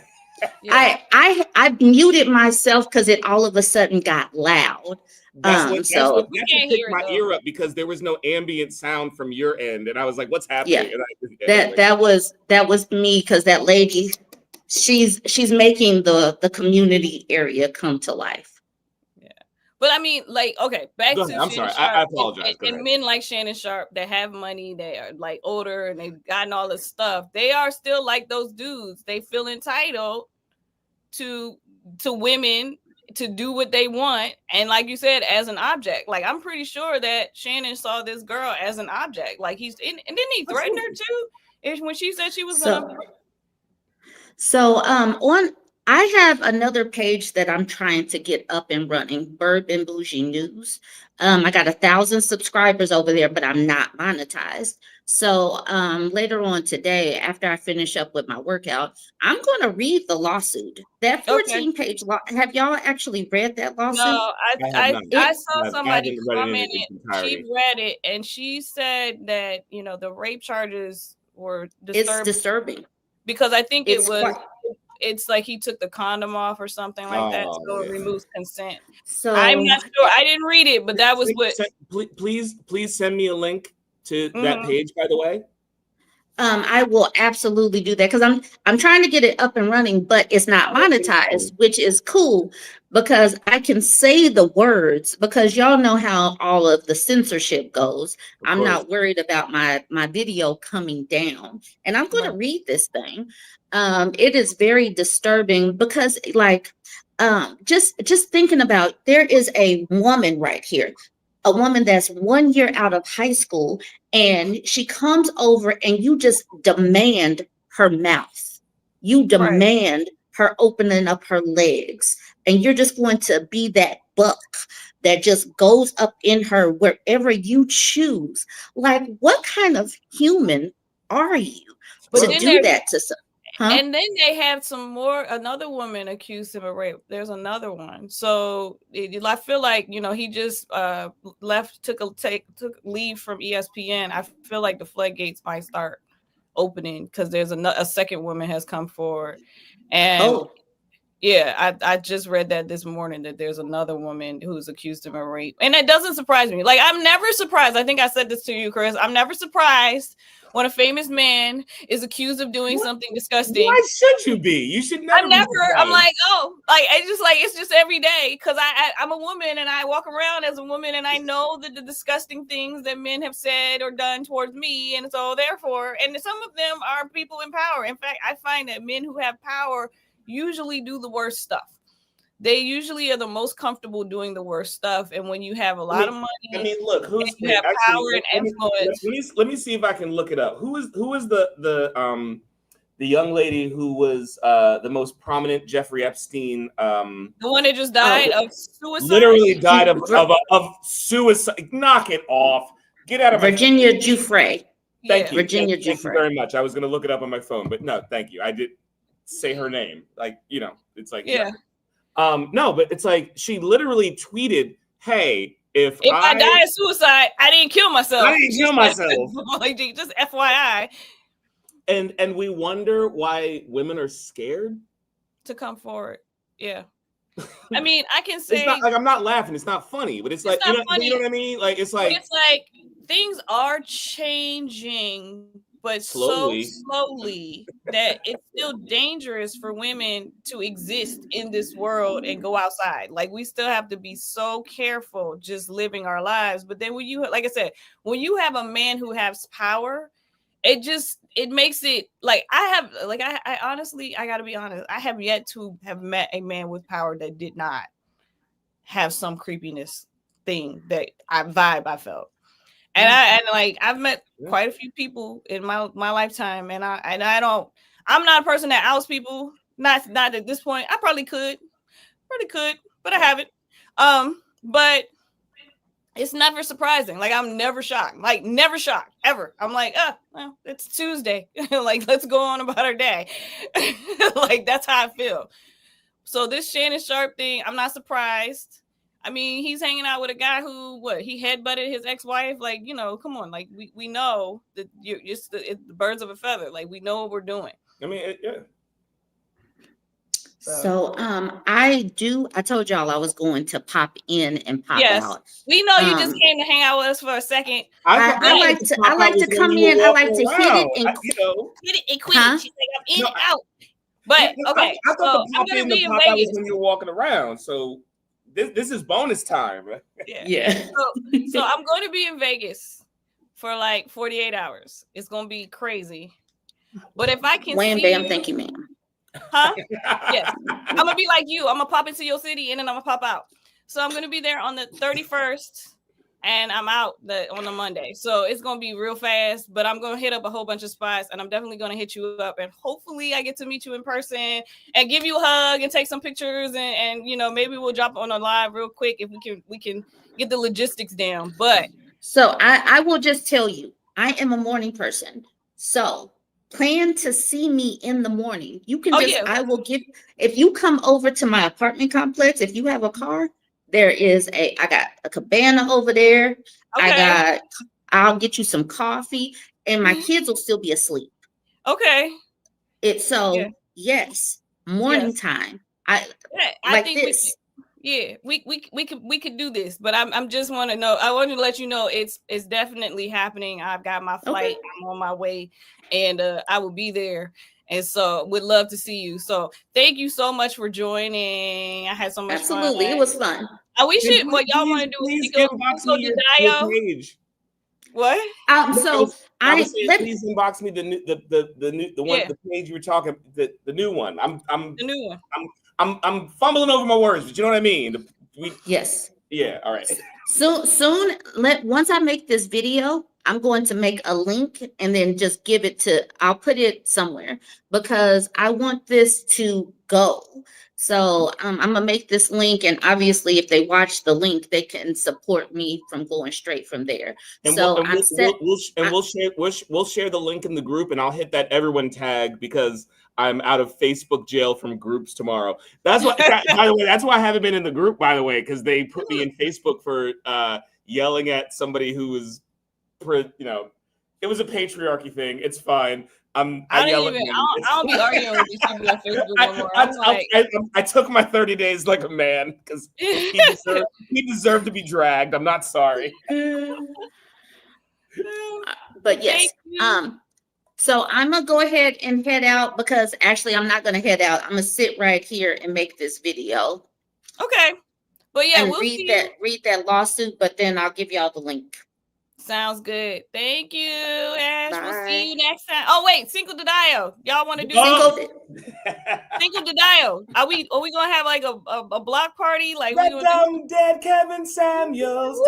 Yeah. I muted myself because it all of a sudden got loud. That's what picked my ear up, because there was no ambient sound from your end, and I was like, "What's happening?" Yeah, that was me, because that lady, she's making the community area come to life. But I mean, like, okay, back to I'm sorry, I apologize. And men like Shannon Sharpe that have money, they are like older and they've gotten all this stuff. They are still like those dudes. They feel entitled to women to do what they want. And like you said, as an object. Like, I'm pretty sure that Shannon saw this girl as an object. Like, and didn't he threaten her too? When she said she was gonna. I have another page that I'm trying to get up and running, Bourbon Bougie News. I got 1,000 subscribers over there, but I'm not monetized. So later on today, after I finish up with my workout, I'm going to read the lawsuit. That 14-page law. Have y'all actually read that lawsuit? No, I saw somebody comment it. She read it, and she said that, you know, the rape charges were disturbing. It's disturbing. Because I think it's like he took the condom off or something like that, so it removes consent. So I'm not sure. I didn't read it, but that was what. Please send me a link to that page, by the way. I will absolutely do that, because I'm trying to get it up and running, but it's not monetized, which is cool, because I can say the words, because y'all know how all of the censorship goes. I'm not worried about my video coming down, and I'm going to read this thing. It is very disturbing, because like, just thinking about, there is a woman right here, a woman that's 1 year out of high school, and she comes over and you just demand her mouth. You demand her opening up her legs, and you're just going to be that buck that just goes up in her wherever you choose. Like, what kind of human are you to do that to someone? Huh? And then they have another woman accused him of rape. There's another one. So I feel like, you know, he just took leave from ESPN. I feel like the floodgates might start opening, because there's a second woman has come forward. And Yeah, I just read that this morning that there's another woman who's accused of a rape. And it doesn't surprise me. Like, I'm never surprised. I think I said this to you, Chris. I'm never surprised when a famous man is accused of doing something disgusting. Why should you be? You should never. I'm like, oh, like it's just every day because I'm a woman and I walk around as a woman and I know the disgusting things that men have said or done towards me, and so therefore, and some of them are people in power. In fact, I find that men who have power usually do the worst stuff. They usually are the most comfortable doing the worst stuff. And when you have a lot of money, look, you have power and influence. Let me see if I can look it up. Who is the young lady who was the most prominent Jeffrey Epstein? The one that just died of suicide. Literally died of suicide. Knock it off. Get out of Virginia Giuffre. Thank you. Virginia Thank you Giuffre. very much. I was going to look it up on my phone, but no, thank you. I did say her name. Like, it's like, yeah. No, but it's like she literally tweeted, "Hey, if I die of suicide, I didn't kill myself. I didn't kill myself." Like, just FYI. And we wonder why women are scared to come forward. Yeah. I mean, I can say, it's not like I'm not laughing. It's not funny, but it's like, you know what I mean? Like, it's like things are changing, but slowly. so slowly that it's still dangerous for women to exist in this world and go outside. Like, we still have to be so careful just living our lives. But then when you, like I said, when you have a man who has power, it makes it like I honestly, I gotta be honest, I have yet to have met a man with power that did not have some creepiness thing that I felt. And I've met quite a few people in my lifetime, and I'm not a person that outs people. Not at this point. I probably could, but I haven't. But it's never surprising. Like, I'm never shocked. Like, never shocked ever. I'm like, well, it's Tuesday. Like, let's go on about our day. Like, that's how I feel. So this Shannon Sharpe thing, I'm not surprised. I mean, he's hanging out with a guy who, he headbutted his ex-wife. Like, come on. Like, we know that it's the birds of a feather. Like, we know what we're doing. I mean, yeah. So I told y'all I was going to pop in and pop out. We know you just came to hang out with us for a second. I like to come in. I like to hit it and hit it and quit. Huh? She's like, I'm in and out. But okay, I thought the pop in the pop out was when you were walking around. So this is bonus time. Yeah. So I'm going to be in Vegas for like 48 hours. It's going to be crazy. But if I can thank you, ma'am. Huh? Yes. I'm gonna be like you. I'm gonna pop into your city and then I'm gonna pop out. So I'm gonna be there on the 31st and I'm out on the Monday. So it's gonna be real fast, but I'm gonna hit up a whole bunch of spots and I'm definitely gonna hit you up and hopefully I get to meet you in person and give you a hug and take some pictures and maybe we'll drop on a live real quick if we can get the logistics down. But so I will just tell you, I am a morning person. So plan to see me in the morning. You can I will give, if you come over to my apartment complex, if you have a car, I got a cabana over there. Okay. I'll get you some coffee and my kids will still be asleep. Okay. Yes, morning time. I think this. We could do this, but I'm just want to know. I want to let you know it's definitely happening. I've got my flight. Okay. I'm on my way, and I will be there. And so would love to see you. So thank you so much for joining. I had so much fun. Absolutely, it was fun. We should. What y'all want to do? Please inbox me your page. What? Please inbox me the page you were talking. The new one. The new one. I'm fumbling over my words, but you know what I mean. Yes. Yeah. All right. Soon. Once I make this video, I'm going to make a link and then just give it I'll put it somewhere because I want this to go. So I'm gonna make this link, and obviously, if they watch the link, they can support me from going straight from there. And we'll share the link in the group, and I'll hit that everyone tag because I'm out of Facebook jail from groups tomorrow. That's why. By the way, that's why I haven't been in the group. By the way, because they put me in Facebook for yelling at somebody who was, It was a patriarchy thing. It's fine. I don't be arguing with these people on Facebook no more. I took my 30 days like a man because he deserved to be dragged. I'm not sorry. But yes, so I'm gonna go ahead and head out because actually I'm not gonna head out. I'm gonna sit right here and make this video. Okay, but yeah, and read that lawsuit, but then I'll give y'all the link. Sounds good. Thank you, Ash. Bye. We'll see you next time. Oh wait, Cinco de Mayo. Y'all want to do Cinco de Mayo? Are we gonna have like a block party? Like dead Kevin Samuels.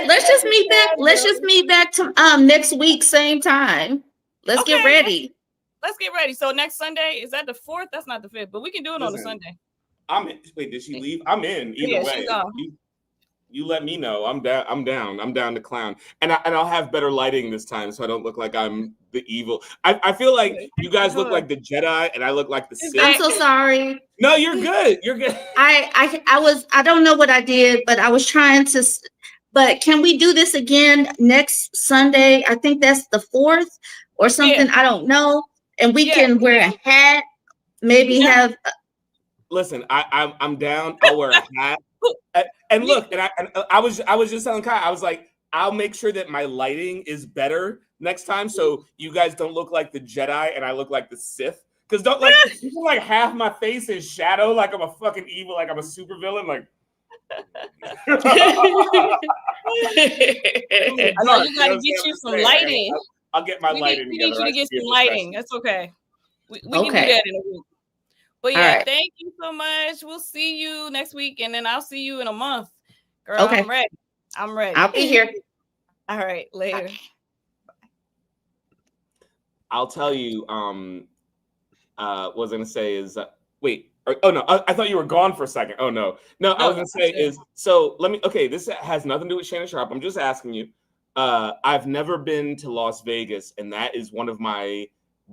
Let's just meet back. Let's just meet back to next week, same time. Let's get ready. Let's get ready. So next Sunday, is that the 4th? That's not the 5th, but we can do it on a Sunday. I'm in. Wait, did she leave? I'm in either way. You let me know. I'm down. I'm down to clown, and I'll have better lighting this time, so I don't look like I'm the evil. I feel like you guys look like the Jedi, and I look like the Sith. I'm so sorry. No, you're good. You're good. I don't know what I did, but I was trying to. But can we do this again next Sunday? I think that's the 4th or something. I don't know, and we can wear a hat. Maybe have. Listen, I'm down. I'll wear a hat. And look, and I was just telling Kai, I was like, I'll make sure that my lighting is better next time, so you guys don't look like the Jedi and I look like the Sith. Because don't like half my face is shadow, like I'm a fucking evil, like I'm a super villain, like. I know you gotta get you some lighting. I'll get my lighting. We need you to get some lighting. That's okay. We can do that in a week. But yeah, thank you so much. We'll see you next week, and then I'll see you in a month. Girl, I'm ready. I'll be here. All right, later. Okay. I'll tell you. What I was gonna say is, wait. Oh no, I thought you were gone for a second. Oh no, I was gonna say is so. Let me. Okay, this has nothing to do with Shannon Sharpe. I'm just asking you. I've never been to Las Vegas, and that is one of my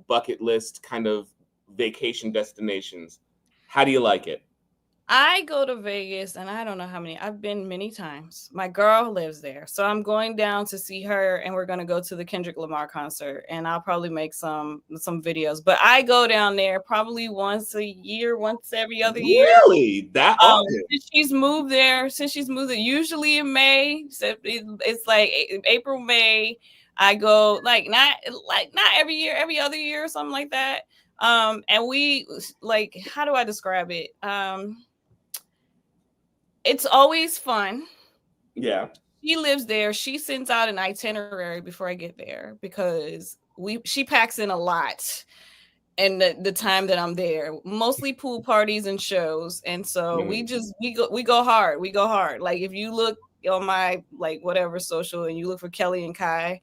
bucket list kind of vacation destinations. How do you like it? I go to Vegas, and I don't know how many. I've been many times. My girl lives there, so I'm going down to see her, and we're going to go to the Kendrick Lamar concert, and I'll probably make some videos. But I go down there probably once a year, once every other year. Really? That often? Since she's moved there, usually in May. So it's like April, May. I go like not every year, every other year or something like that. And we like, how do I describe it? It's always fun. Yeah. She lives there. She sends out an itinerary before I get there because she packs in a lot and the time that I'm there, mostly pool parties and shows. And so we go hard. We go hard. Like if you look on my like whatever social and you look for Kelly and Kai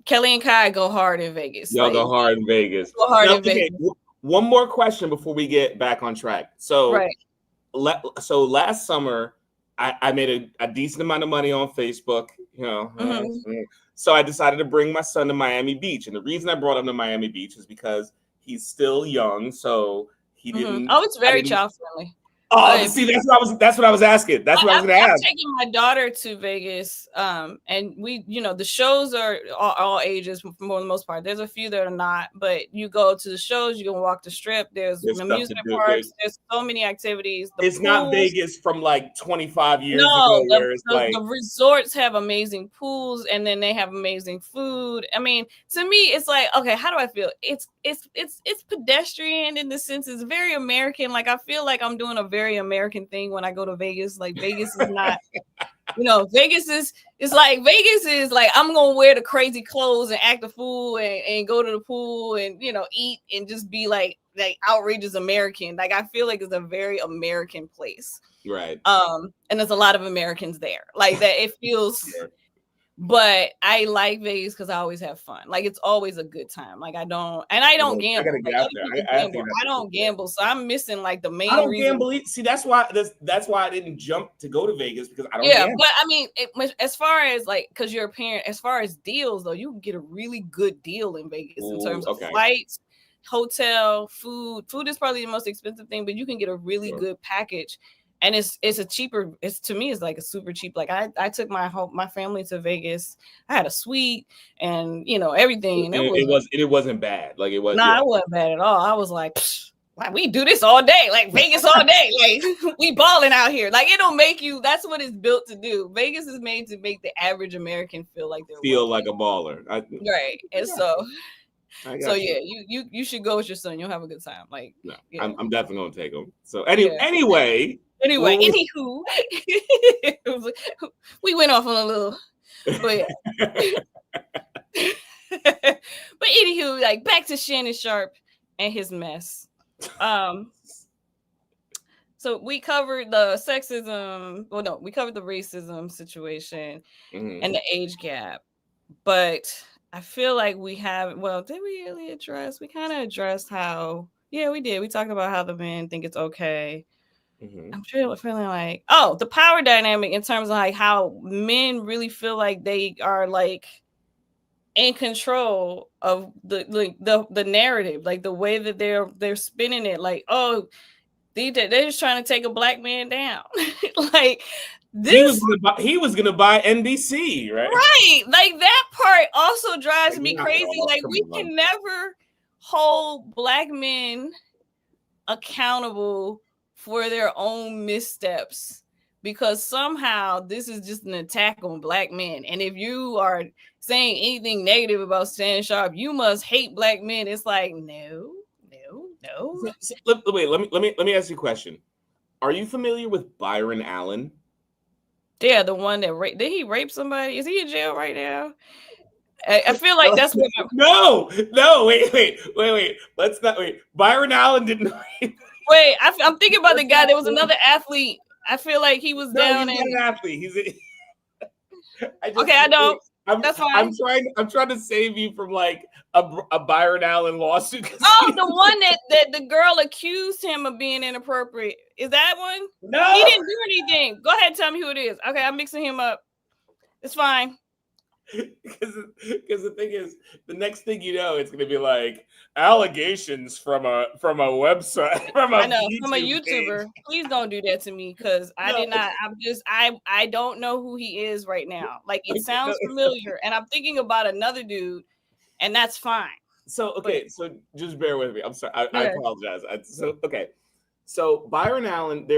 go hard in Vegas. Y'all go hard in Vegas. Go hard in Vegas. One more question before we get back on track. So right. So last summer, I made a decent amount of money on Facebook, you know. So I decided to bring my son to Miami Beach. And the reason I brought him to Miami Beach is because he's still young. So he didn't. Oh, it's very child friendly. Oh, see, that's what I was asking. That's what I was going to ask. I'm taking my daughter to Vegas, and we, the shows are all ages for the most part. There's a few that are not, but you go to the shows, you can walk the strip. There's amusement parks. There's so many activities. It's pools. Not Vegas from like 25 years ago. Where it's like the resorts have amazing pools, and then they have amazing food. I mean, to me, it's like, okay, how do I feel? It's pedestrian in the sense it's very American. Like I feel like I'm doing a very American thing when I go to Vegas. Like Vegas is not, Vegas is like I'm gonna wear the crazy clothes and act a fool and go to the pool and eat and just be like outrageous American. Like I feel like it's a very American place. Right. And there's a lot of Americans there. Like that it feels But I like Vegas because I always have fun. Like it's always a good time. Like I don't gamble. I don't gamble, so I'm missing like the main. I don't reason. Gamble. See, that's why I didn't jump to go to Vegas because I don't. Gamble. But I mean, as far as like, because you're a parent, as far as deals though, you can get a really good deal in Vegas in terms of flights, hotel, food. Food is probably the most expensive thing, but you can get a really good package. and it's a cheaper. It's to me, it's like a super cheap. Like I took my family to Vegas. I had a suite and everything. And it wasn't bad. Like it was. Nah, it wasn't bad at all. I was like, like we do this all day, like Vegas all day. Like we balling out here. Like it'll make you. That's what it's built to do. Vegas is made to make the average American feel like they're like a baller. Right. And so yeah, you should go with your son. You'll have a good time. Like, no, yeah. I'm definitely gonna take him. So anyway, anywho, we went off on a little, but but anywho, like back to Shannon Sharpe and his mess. So we covered the sexism. Well, no, we covered the racism situation and the age gap, but I feel like we have. Well, did we really address? We kind of addressed how. Yeah, we did. We talked about how the men think it's okay. I'm feeling like, the power dynamic in terms of like how men really feel like they are like in control of the narrative, like the way that they're spinning it. Like, they're just trying to take a black man down. Like this, he was gonna buy NBC, right? Right. Like that part also drives me crazy. Like we can never hold black men accountable for their own missteps, because somehow this is just an attack on black men. And if you are saying anything negative about Shannon Sharpe, you must hate black men. It's like, no. Wait, let me ask you a question. Are you familiar with Byron Allen? Yeah, the one that did he rape somebody? Is he in jail right now? I feel like that's what. No, wait. Let's not wait. Byron Allen didn't rape. Wait, I'm thinking about the guy. There was another athlete. I feel like he was down. He's not an athlete. He's I don't. That's fine. I'm trying to save you from like a Byron Allen lawsuit. The one that the girl accused him of being inappropriate. Is that one? No, he didn't do anything. Go ahead, tell me who it is. Okay, I'm mixing him up. It's fine. Because the thing is, the next thing you know, it's going to be like allegations from a website from a YouTuber. Page. Please don't do that to me, because I did not. I don't know who he is right now. Like it sounds familiar, and I'm thinking about another dude, and that's fine. So so just bear with me. I'm sorry. I apologize. So Byron Allen,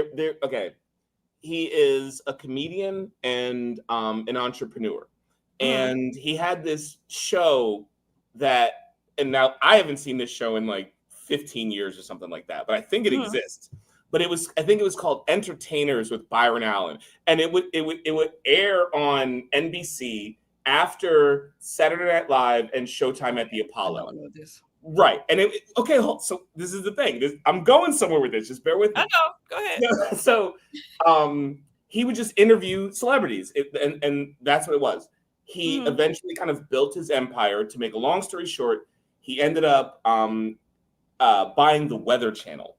he is a comedian and an entrepreneur. And he had this show and now I haven't seen this show in like 15 years or something like that, but I think it exists. But I think it was called Entertainers with Byron Allen, and it would air on NBC after Saturday Night Live and Showtime at the Apollo. I don't know this. Right, and so this is the thing. I'm going somewhere with this. Just bear with me. I know. Go ahead. So, he would just interview celebrities, and that's what it was. He eventually kind of built his empire. To make a long story short, he ended up buying the Weather Channel,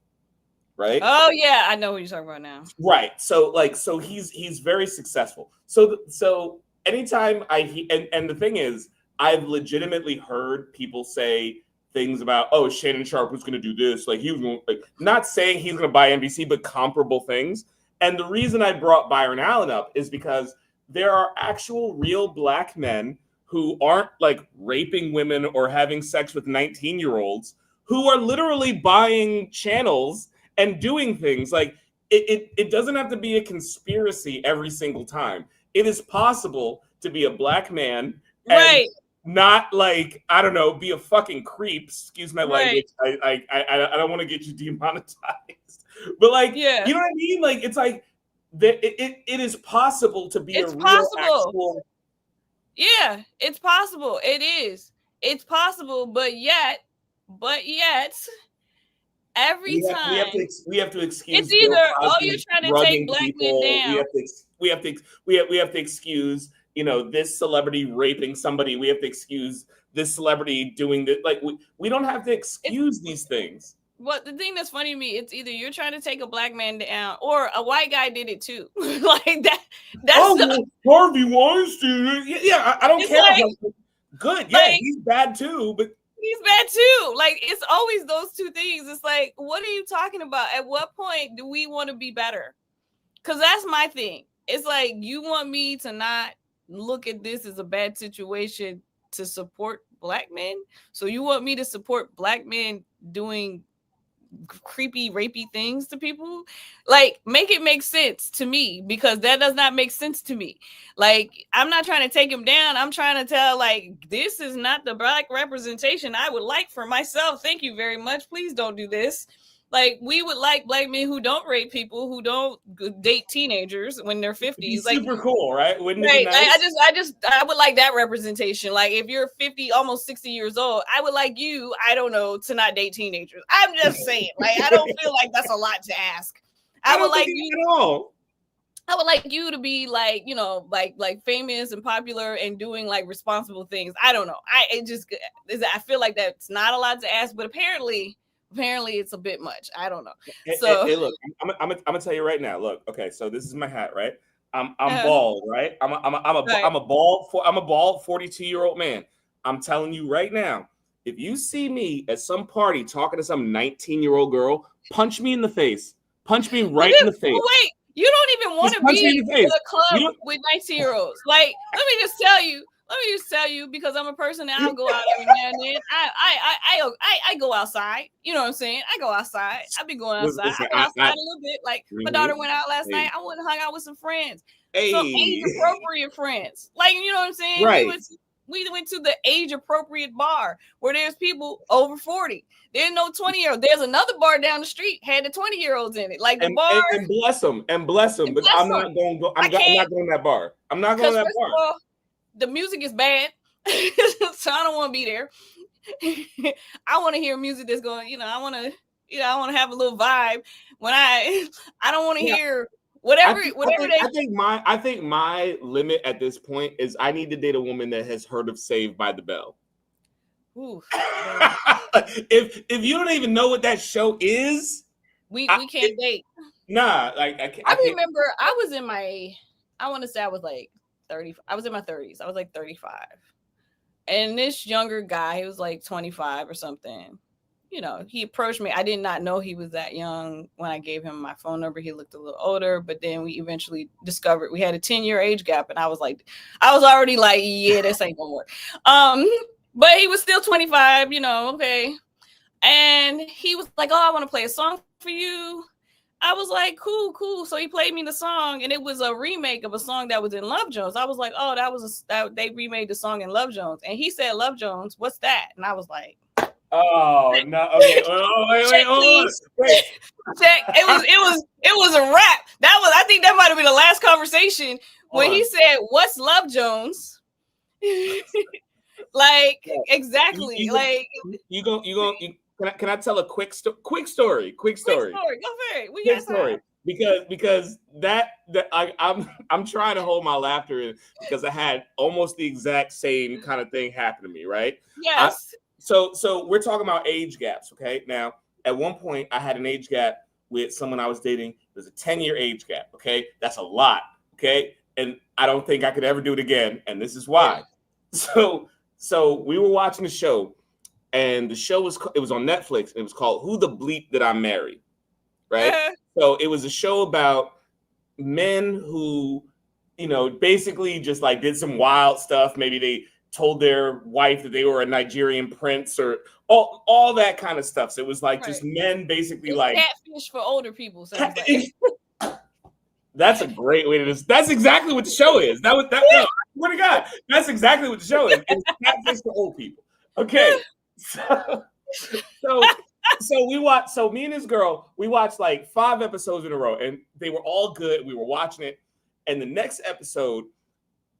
right? Oh yeah, I know who you're talking about now. Right. So he's very successful. So anytime and the thing is, I've legitimately heard people say things about, Shannon Sharpe was going to do this, like he was going, like, not saying he's going to buy NBC, but comparable things. And the reason I brought Byron Allen up is because there are actual real black men who aren't like raping women or having sex with 19-year-olds who are literally buying channels and doing things. Like it doesn't have to be a conspiracy every single time. It is possible to be a black man and not like, I don't know, be a fucking creep. Excuse my language. I don't want to get you demonetized. But like, you know what I mean? Like, it's like, it is possible to be actual. Yeah, it's possible. It is. It's possible, but yet, every time we have to excuse. It's either you're trying to take black men down. We have to excuse, this celebrity raping somebody. We have to excuse this celebrity doing this. Like we don't have to excuse these things. Well, the thing that's funny to me, it's either you're trying to take a black man down or a white guy did it too. Like that. That's Harvey Weinstein. Yeah, I don't care. Like, good. Yeah, like, he's bad too, but he's bad too. Like it's always those two things. It's like, what are you talking about? At what point do we want to be better? Because that's my thing. It's like, you want me to not look at this as a bad situation to support Black men? So you want me to support Black men doing creepy, rapey things to people? Like, make it make sense to me, because that does not make sense to me. Like, I'm not trying to take him down. I'm trying to tell, like, this is not the Black representation I would like for myself. Thank you very much. Please don't do this. Like, we would like Black men who don't rape people, who don't date teenagers when they're 50s. Like, super cool, right? Wouldn't right, it be nice? I would like that representation. Like, if you're 50, almost 60 years old, I would like you, I don't know, to not date teenagers. I'm just saying, like, I don't feel like that's a lot to ask. I would like you at all. I would like you to be like, you know, like famous and popular and doing like responsible things. I don't know. I feel like that's not a lot to ask, but apparently it's a bit much. I don't know. So hey, look, I'm gonna tell you right now. Look, okay, so this is my hat, right? I'm bald, right? I'm a bald 42-year-old man. I'm telling you right now, if you see me at some party talking to some 19-year-old girl, punch me in the face. Punch me right in the face. Wait, you don't even want to be in a club with 19-year-olds. Like, let me just tell you, because I'm a person that I'll go out every now and then. I go outside. You know what I'm saying? I go outside. I've been going outside. I go outside a little bit. Like, my daughter went out last night. I went and hung out with some friends. Some age-appropriate friends. Like, you know what I'm saying? Right. We went to the age-appropriate bar where there's people over 40. There's no 20-year-old. There's another bar down the street had the 20-year-olds in it. Like, the bar. And bless them. But I'm not going to go. I'm not going to that bar. I'm not going to that bar. All, the music is bad, so I don't want to be there. I want to hear music that's going, I want to have a little vibe. When I don't want to hear whatever. I think my limit at this point is I need to date a woman that has heard of Saved by the Bell. Ooh. if you don't even know what that show is, we can't date. Nah, like I can't. I remember I was in my, I want to say I was like 30. I was in my 30s. I was like 35. And this younger guy, he was like 25 or something. He approached me. I did not know he was that young when I gave him my phone number. He looked a little older, but then we eventually discovered we had a 10-year age gap. And I was already like, yeah, this ain't gonna work. But he was still 25, okay. And he was like, oh, I want to play a song for you. I was like, cool. So he played me the song, and it was a remake of a song that was in Love Jones. I was like, oh, they remade the song in Love Jones. And he said, Love Jones, what's that? And I was like, oh no, okay. Wait. Check. It was a rap. I think that might have been the last conversation when he said, what's Love Jones? Like, exactly. Can I tell a quick story? Quick story. Go for it. We got story. Because I'm trying to hold my laughter in because I had almost the exact same kind of thing happen to me, right? Yes. So we're talking about age gaps, okay? Now, at one point, I had an age gap with someone I was dating. There's a 10-year age gap, okay? That's a lot, okay? And I don't think I could ever do it again, and this is why. So we were watching the show, and the show was on Netflix, and it was called Who the Bleep Did I Marry, right? So it was a show about men who, basically just like did some wild stuff. Maybe they told their wife that they were a Nigerian prince or all that kind of stuff. So it was like just men basically it's like catfish for older people. That's a great way to that's exactly what the show is. What to God. That's exactly what the show is. It's catfish for old people. Okay. So we watched, me and this girl, we watched like 5 episodes in a row, and they were all good. We were watching it. And the next episode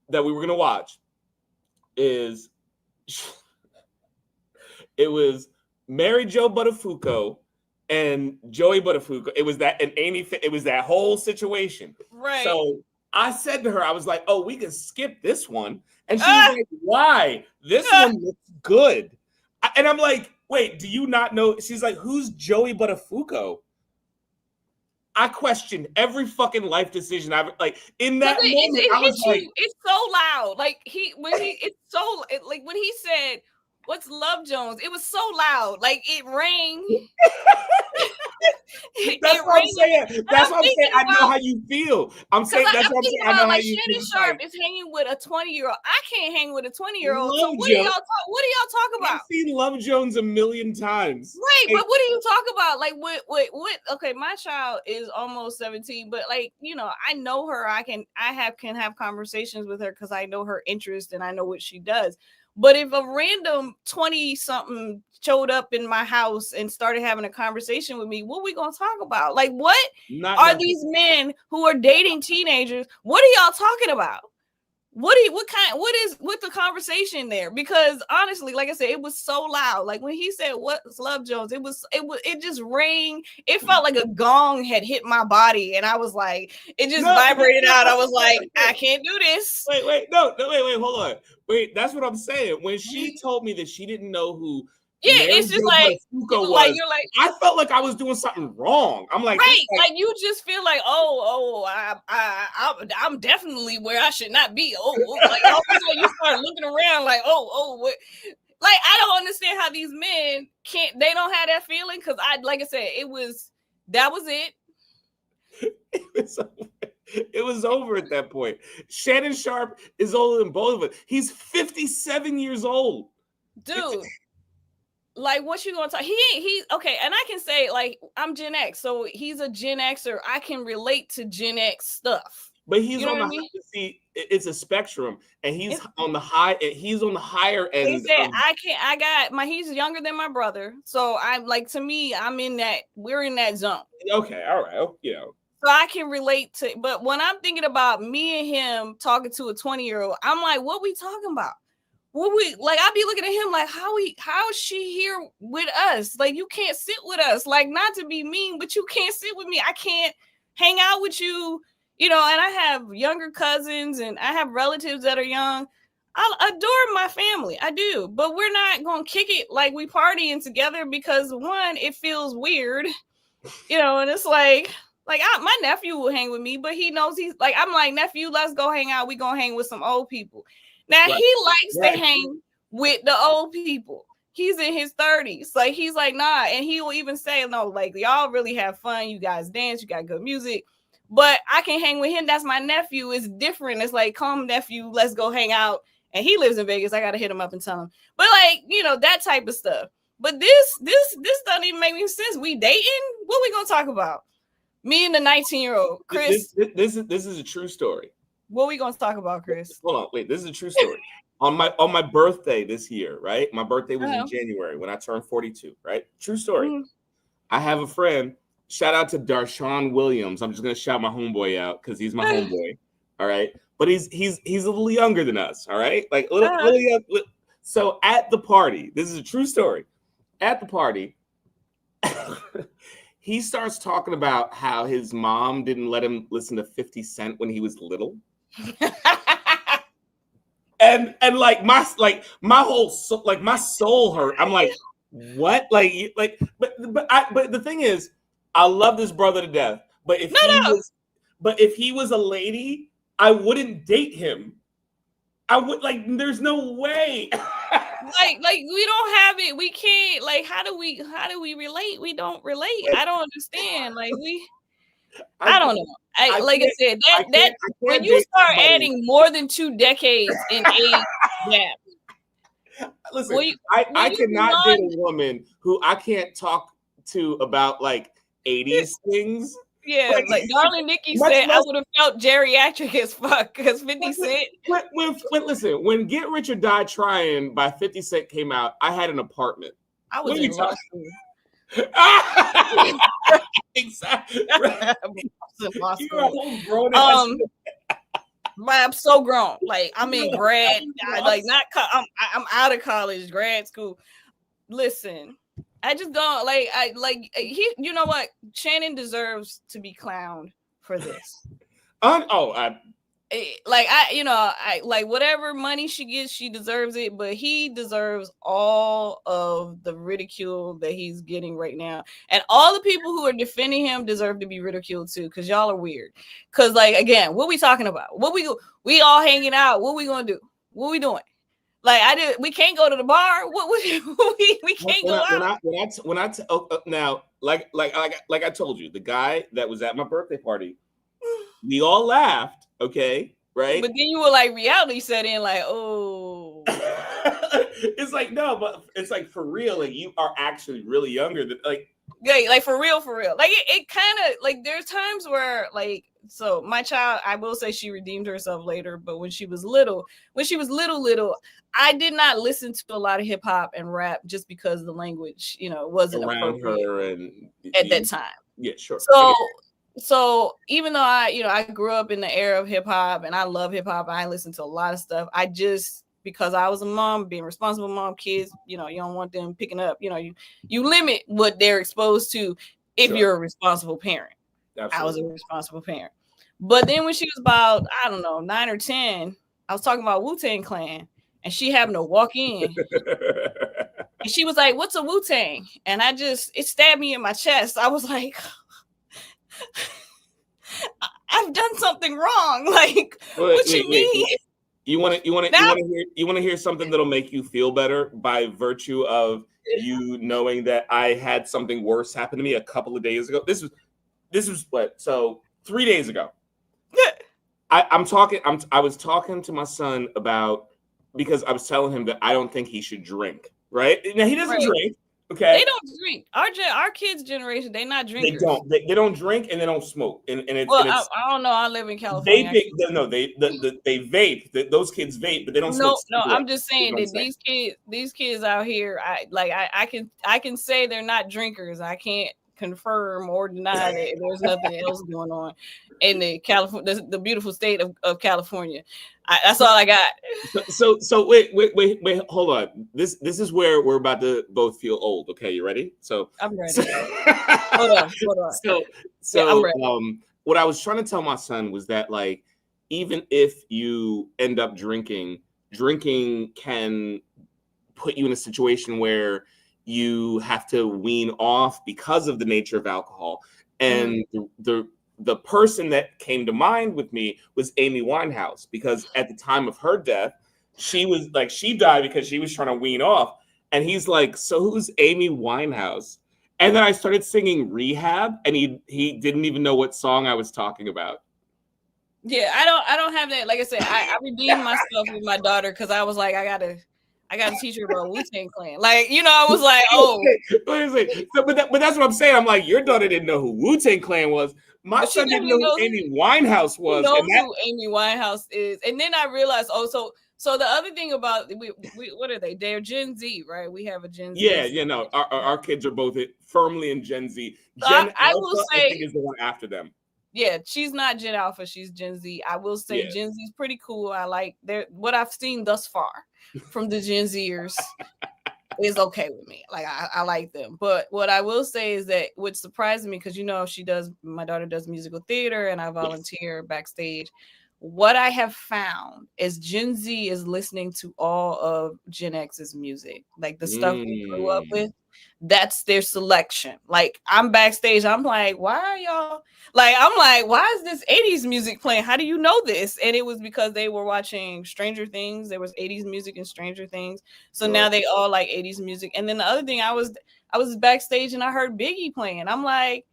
that we were going to watch it was Mary Jo Buttafuoco and Joey Buttafuoco. It was that, and Amy, it was that whole situation. Right. So I said to her, I was like, oh, we can skip this one. And she was like, why? This one looks good. And I'm like, wait, do you not know? She's like, who's Joey Buttafuoco? I questioned every fucking life decision I've like in that moment. I was like, it's so loud. Like when he said, "What's Love Jones?" It was so loud. Like it rang. That's what I'm saying. That's what I'm saying. I know how you feel. I'm saying that's what I'm saying. I know how you feel. Shannon Sharpe is hanging with a 20-year-old. I can't hang with a 20-year-old. So what do y'all talk about? I've seen Love Jones a million times. Right, but what do you talk about? Like what okay, my child is almost 17, but like, you know, I know her. I can have conversations with her because I know her interest and I know what she does. But if a random 20-something showed up in my house and started having a conversation with me, what are we gonna talk about? Like, what are these men who are dating teenagers? What are y'all talking about? What is the conversation there? Because honestly, like I said, it was so loud. Like when he said what's Love Jones, it just rang. It felt like a gong had hit my body, and I was like, it just vibrated out. I was like, I can't do this. Wait, hold on. Wait, that's what I'm saying. When she told me that she didn't know who it's just like you're like I felt like I was doing something wrong. I'm like, right, like you just feel like, I'm definitely where I should not be. Like all of a sudden you start looking around like, what? Like I don't understand how these men they don't have that feeling because like I said, that was it. It was over at that point. Shannon Sharpe is older than both of us. He's 57 years old, dude. Like, what you gonna talk? He okay, and I can say like I'm Gen X, so he's a Gen Xer. I can relate to Gen X stuff. But he's on the see, it's a spectrum, and he's on the high. He's on the higher end. He said, he's younger than my brother, so I'm like, to me, we're in that zone. Okay, all right, you know. So I can relate to, but when I'm thinking about me and him talking to a 20-year-old, I'm like, what we talking about? I'd be looking at him like, how is she here with us? Like, you can't sit with us. Like, not to be mean, but you can't sit with me. I can't hang out with you, you know, and I have younger cousins and I have relatives that are young. I adore my family. I do, but we're not going to kick it like we partying together because one, it feels weird, you know, and it's like my nephew will hang with me, but he knows I'm like, nephew, let's go hang out. We going to hang with some old people. Now he likes to hang with the old people. He's in his 30s. Like he's like, nah. And he will even say, no, like y'all really have fun. You guys dance, you got good music. But I can hang with him. That's my nephew. It's different. It's like, come nephew, let's go hang out. And he lives in Vegas. I gotta hit him up and tell him. But like, you know, that type of stuff. But this doesn't even make any sense. We dating? What we gonna talk about? Me and the 19-year-old. Chris. This is a true story. What are we gonna talk about, Chris? Hold on, wait. This is a true story. on my birthday this year, right? My birthday was in January when I turned 42, right? True story. Mm-hmm. I have a friend. Shout out to Darshawn Williams. I'm just gonna shout my homeboy out because he's my homeboy. All right, but he's a little younger than us. All right, like a little young. So at the party, this is a true story. At the party, he starts talking about how his mom didn't let him listen to 50 Cent when he was little. and like my whole soul, like my soul hurt. I'm like, what? But the thing is, I love this brother to death. But if he was a lady, I wouldn't date him. I would there's no way. like we don't have it. We can't. Like, how do we relate? We don't relate. I don't understand. Like I don't know. I said, when you start adding more than 2 decades in age gap. Listen, I cannot date a woman who I can't talk to about like 80s things. Yeah, like Darling Nikki said, I would have felt geriatric as fuck because 50 Cent. Listen, when Get Rich or Die Trying by 50 Cent came out, I had an apartment. I was in law school. Exactly. I'm so grown. Like I'm in grad. I'm out of college, grad school. Listen, I just don't he. You know what? Shannon deserves to be clowned for this. Whatever money she gets, she deserves it, but he deserves all of the ridicule that he's getting right now. And all the people who are defending him deserve to be ridiculed too, because y'all are weird. Because again, what we talking about? We all hanging out. What we gonna do? What we doing? We can't go to the bar. We can't go out. Now like I told you, the guy that was at my birthday party, we all laughed, okay, right? But then you were like, reality set in, like, oh. It's like, no, but it's like, for real, like, you are actually really younger than, like, yeah, like for real. Like it kind of like there's times where like, so my child, I will say she redeemed herself later, but when she was little, I did not listen to a lot of hip hop and rap just because the language, wasn't around appropriate her and at that time. Yeah, sure. So even though I grew up in the era of hip hop and I love hip hop, I listen to a lot of stuff. I just, because I was a mom, being responsible mom, kids, you don't want them picking up, you limit what they're exposed to if you're a responsible parent. Absolutely. I was a responsible parent. But then when she was about, I don't know, 9 or 10, I was talking about Wu-Tang Clan, and she happened to walk in. And she was like, "What's a Wu-Tang?" And it stabbed me in my chest. I was like, I've done something wrong. Like, what you mean? You want to hear something that'll make you feel better by virtue of you knowing that I had something worse happen to me a couple of days ago. This was what? So 3 days ago. I was talking to my son about, because I was telling him that I don't think he should drink. Right now, he doesn't drink. Okay, they don't drink. Our kids' generation, they're not drinkers. They don't drink and they don't smoke. And it's, I don't know. I live in California. They vape. Those kids vape, but they don't smoke. No, I'm just saying that these kids out here, I can say they're not drinkers. I can't confirm or deny that there's nothing else going on in the beautiful state of California. That's all I got. So wait, hold on. This is where we're about to both feel old. Okay, you ready? So I'm ready. Hold on. So I'm ready. What I was trying to tell my son was that, like, even if you end up drinking can put you in a situation where you have to wean off because of the nature of alcohol. And the person that came to mind with me was Amy Winehouse, because at the time of her death, she died because she was trying to wean off. And he's like, "So who's Amy Winehouse?" And then I started singing Rehab, and he didn't even know what song I was talking about. Yeah, I don't have that. Like I said, I redeemed myself with my daughter because I was like, I gotta teach her about Wu-Tang Clan. Like, I was like, oh. So, but that's what I'm saying. I'm like, your daughter didn't know who Wu-Tang Clan was. My son didn't know who Amy Winehouse was. Who Amy Winehouse is. And then I realized, so the other thing about, we what are they? They're Gen Z, right? We have a Gen Z. Yeah, no. Our kids are both firmly in Gen Z. I will say, I think, is the one after them. Yeah, she's not Gen Alpha. She's Gen Z. I will say Gen Z is pretty cool. I like what I've seen thus far from the Gen Zers is okay with me. Like, I like them. But what I will say is that what surprised me, because my daughter does musical theater and I volunteer backstage. What I have found is Gen Z is listening to all of Gen X's music, like the stuff we grew up with. That's their selection. Like, I'm backstage, I'm like, why are y'all? Like, I'm like, why is this 80s music playing? How do you know this? And it was because they were watching Stranger Things. There was 80s music in Stranger Things. So now they all like 80s music. And then the other thing, I was backstage and I heard Biggie playing. I'm like,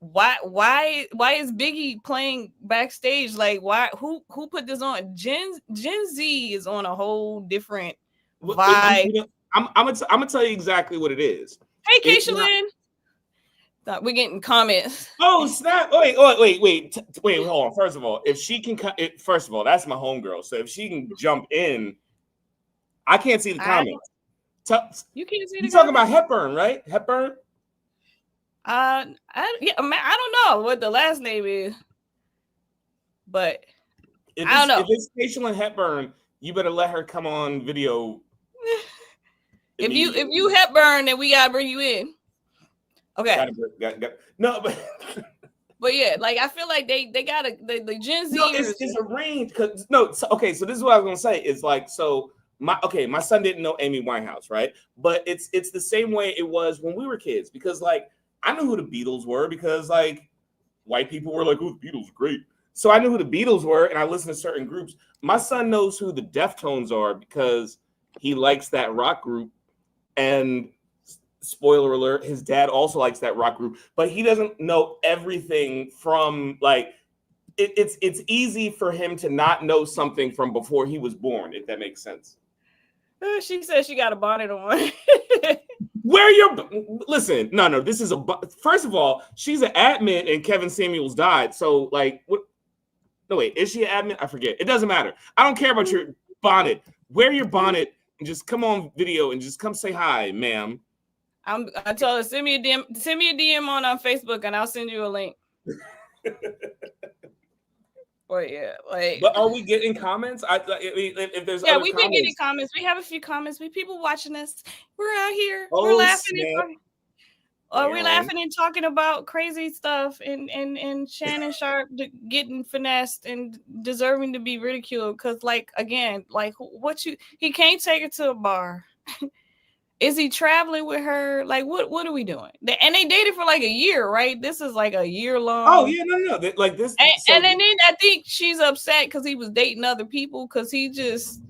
why is Biggie playing backstage? Like, why? Who put this on? Gen Z is on a whole different vibe. I'm gonna tell you exactly what it is. Hey, Keishalyn. We're getting comments. Oh, snap. Wait, hold on. First of all, if she can, first of all, that's my homegirl. So if she can jump in, I can't see the comments. You can't see the comments? You're talking about Hepburn, right? Hepburn? I don't know what the last name is, but I don't know. If it's Keishalyn Hepburn, you better let her come on video. If you Hepburn, then we gotta bring you in. Okay. No, but yeah, like, I feel like they got the Gen Z. No, it's arranged. So this is what I was gonna say. It's like, so my son didn't know Amy Winehouse, right? But it's the same way it was when we were kids, because, like, I knew who the Beatles were because, like, white people were like, "Oh, the Beatles are great." So I knew who the Beatles were, and I listened to certain groups. My son knows who the Deftones are because he likes that rock group. And spoiler alert, his dad also likes that rock group, but he doesn't know everything from like it's easy for him to not know something from before he was born, if that makes sense. She said she got a bonnet on. Where your listen? No. This is first of all, she's an admin, and Kevin Samuels died. So like, what? No wait, is she an admin? I forget. It doesn't matter. I don't care about your bonnet. Wear your bonnet and just come on video and just come say hi, ma'am. I told her send me a DM on Facebook, and I'll send you a link. But yeah, like. But are we getting comments? If there's we've been getting comments. We have a few comments. We people watching us. We're out here. We're laughing we're laughing and talking about crazy stuff, and Shannon Sharp getting finessed and deserving to be ridiculed because, like, again, like he can't take her to a bar. Is he traveling with her? Like, what are we doing? And they dated for like a year, right? This is like a year long. Oh yeah, no, like this. And then I think she's upset because he was dating other people because he just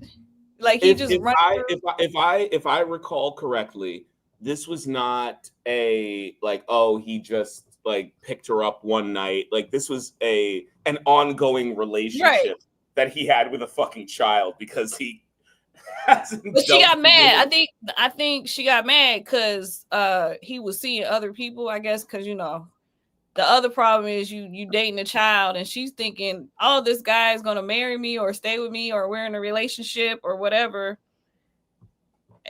like he just. If I recall correctly, this was not a like he just like picked her up one night. Like this was an ongoing relationship that he had with a fucking child because he. But she got mad. I think she got mad because he was seeing other people, I guess, because the other problem is you dating a child and she's thinking, oh, this guy is gonna marry me or stay with me or we're in a relationship or whatever.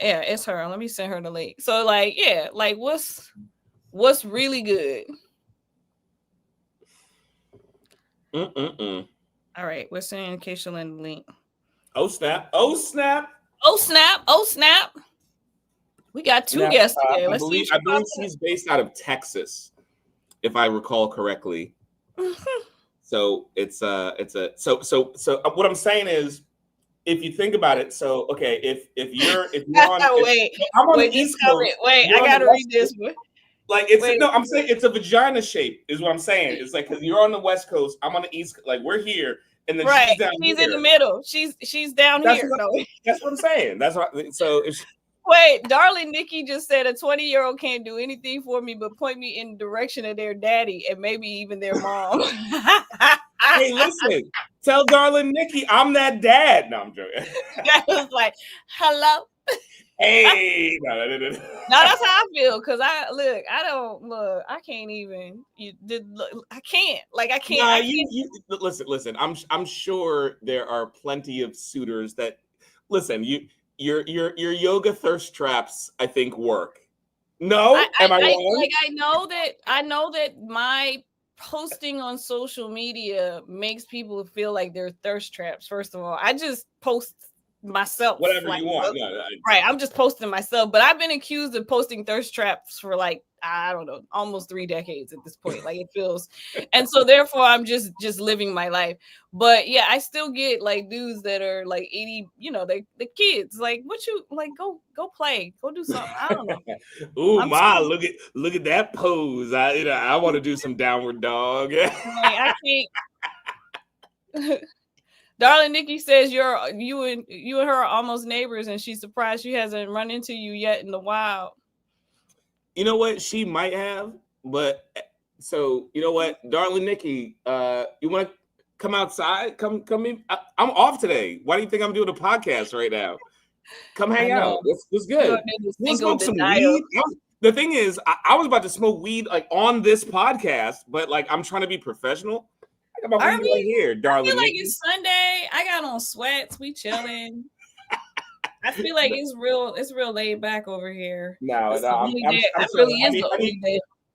Yeah, it's her. Let me send her the link. So like, yeah, like what's really good? All right, we're sending Keisha the link. Oh snap! Oh snap! Oh snap! Oh snap! We got two guests today. I believe she's based out of Texas, if I recall correctly. So it's so what I'm saying is, if you think about it, so okay, if you're on I'm on the East Coast. Wait, I gotta read this one. Like I'm saying it's a vagina shape, is what I'm saying. It's like because you're on the West Coast, I'm on the East, like we're here. And then she's in the middle. She's down here. That's what I'm saying. That's what. So wait, darling Nikki just said a 20-year-old can't do anything for me but point me in the direction of their daddy and maybe even their mom. Hey, listen, tell darling Nikki I'm that dad. No, I'm joking. I was like, hello. Hey, no, that's how I feel because I can't even. I can't. Like I can't. Nah, I can't. You listen. I'm sure there are plenty of suitors that listen. Your yoga thirst traps, I think, work. No, am I wrong? Like I know that my posting on social media makes people feel like they're thirst traps. First of all, I just post myself, whatever you want. Right, I'm just posting myself, but I've been accused of posting thirst traps for like I don't know, almost 3 decades at this point. Like it feels, and so therefore I'm just living my life. But yeah, I still get like dudes that are like 80, the kids. Like, what you like? Go play, go do something. I don't know. Ooh, look at that pose. I want to do some downward dog. I can't. Darling Nikki says you and her are almost neighbors, and she's surprised she hasn't run into you yet in the wild. You know what? She might have, but so you know what, darling Nikki, you want to come outside? Come in. I'm off today. Why do you think I'm doing a podcast right now? Come hang out. What's good? We'll smoke some weed. The thing is, I was about to smoke weed like on this podcast, but like I'm trying to be professional. I got my weed right here, darling. I feel like it's Sunday. I got on sweats. We chilling. I feel like it's real laid back over here. No,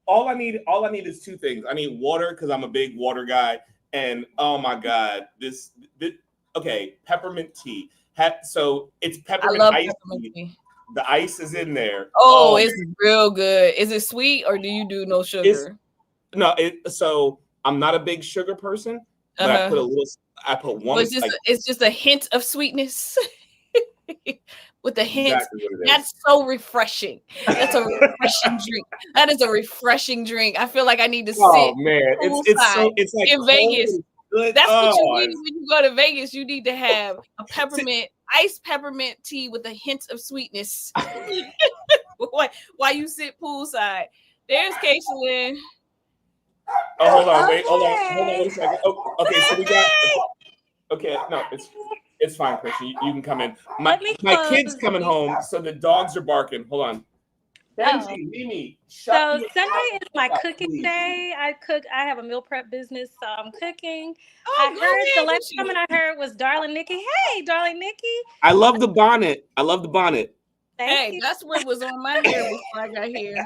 all I need is 2 things. I need water because I'm a big water guy, and oh my god, this okay, peppermint tea. So it's peppermint ice tea. The ice is in there. Oh, it's real good. Is it sweet or do you do no sugar? So I'm not a big sugar person, but I put one. It's just a hint of sweetness. With a hint. Exactly that's so refreshing. That's a refreshing drink. That is a refreshing drink. I feel like I need to sit. Oh man, it's like in Vegas. That's what you need when you go to Vegas. You need to have a iced peppermint tea with a hint of sweetness. while you sit poolside. There's Kayshalyn. Oh, hold on, wait, hold on 1 second. Oh, okay, so we got. Okay, no, it's fine, Christian. You can come in. My kid's coming home, so the dogs are barking. Hold on. Benji, Mimi, so Sunday is my cooking day. I have a meal prep business, so I'm cooking. I heard the last comment I heard was Darling Nikki. Hey, Darling Nikki. I love the bonnet. Hey, that's what was on my hair before I got here.